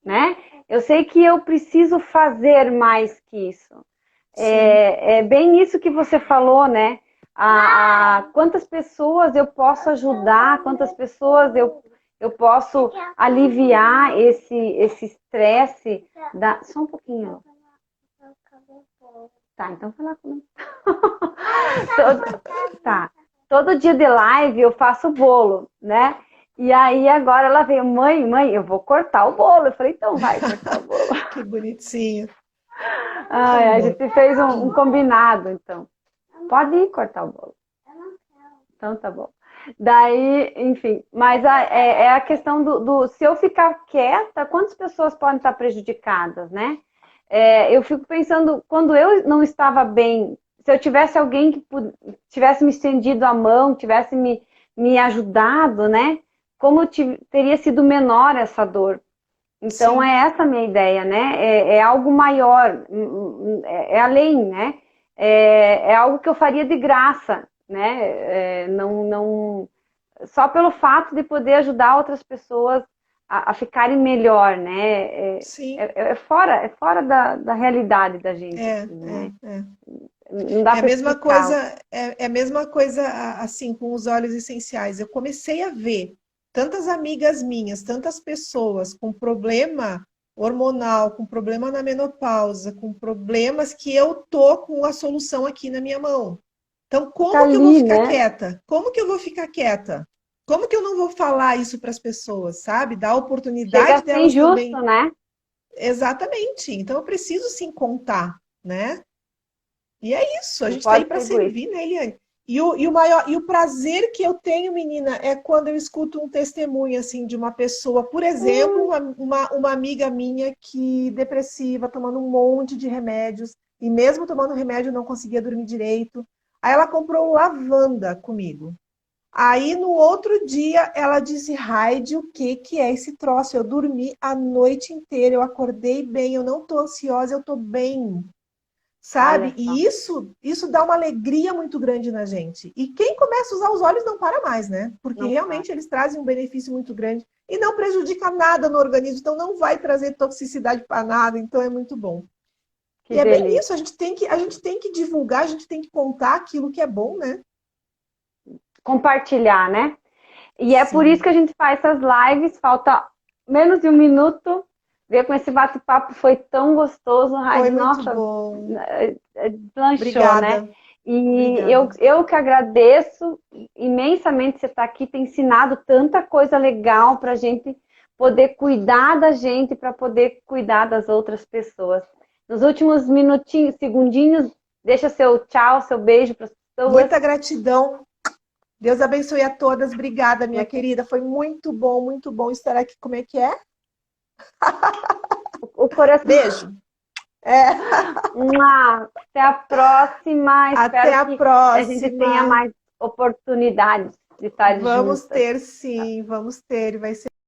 né? Eu sei que eu preciso fazer mais que isso. Sim, É bem isso que você falou, né? Quantas pessoas eu posso ajudar, quantas pessoas eu posso aliviar esse estresse da... Só um pouquinho. Tá, então vai lá comigo. Tá. Todo dia de live eu faço bolo, né? E aí agora ela veio, mãe, eu vou cortar o bolo. Eu falei, então vai cortar o bolo. que bonitinho. Que Ai, a amor. gente fez um combinado, então. Pode ir cortar o bolo. Então tá bom. Daí, enfim, mas é a questão se eu ficar quieta, quantas pessoas podem estar prejudicadas, né? Eu fico pensando, quando eu não estava bem, se eu tivesse alguém que tivesse me estendido a mão, tivesse me ajudado, né? Como teria sido menor essa dor. Então, Sim. é essa a minha ideia, né? É algo maior, é além, né? É algo que eu faria de graça, né? Não, só pelo fato de poder ajudar outras pessoas a ficarem melhor, né? Sim, É fora da realidade da gente, é, assim, é, né? é. Não dá É a para mesma coisa, explicar. é a mesma coisa assim com os óleos essenciais. Eu comecei a ver tantas amigas minhas, tantas pessoas com problema hormonal, com problema na menopausa, com problemas que eu tô com a solução aqui na minha mão. Então, Tá como que eu vou ali, ficar né? quieta? Como que eu vou ficar quieta? Como que eu não vou falar isso para as pessoas, sabe? Dar a Chega oportunidade a ser delas injusto, também. né? Exatamente. Então, eu preciso sim contar, né? E é isso, a Não gente está aí pode para ser egoísta. servir, né, Eliane? E o prazer que eu tenho, menina, é quando eu escuto um testemunho assim de uma pessoa, por exemplo, uma amiga minha que depressiva, tomando um monte de remédios, e mesmo tomando remédio não conseguia dormir direito. Aí ela comprou lavanda comigo. Aí no outro dia ela disse, Raide, o que que é esse troço? Eu dormi a noite inteira, eu acordei bem, eu não tô ansiosa, eu tô bem, Olha sabe? só, E isso dá uma alegria muito grande na gente. E quem começa a usar os olhos não para mais, né? Porque não para. realmente eles trazem um benefício muito grande e não prejudica nada no organismo, então não vai trazer toxicidade para nada, então é muito bom. Que E é bem isso, delícia. a gente tem que divulgar, a gente tem que contar aquilo que é bom, né? Compartilhar, né? E é por isso Sim. que a gente faz essas lives. Falta menos de um minuto. Ver com esse bate-papo foi tão gostoso, Foi Raid. muito Nossa, bom. lanchou, né? Obrigada. E Obrigada. eu que agradeço imensamente você estar aqui, ter ensinado tanta coisa legal para a gente poder cuidar da gente, para poder cuidar das outras pessoas. Nos últimos minutinhos, segundinhos, deixa seu tchau, seu beijo para as pessoas. Muita gratidão. Deus abençoe a todas. Obrigada, minha querida. Foi muito bom estar aqui. Como é que é? O coração. Beijo. É. Até a próxima. Até a Espero que a gente próxima. tenha mais oportunidades de estar Vamos juntas. ter, sim. Vamos ter. Vai ser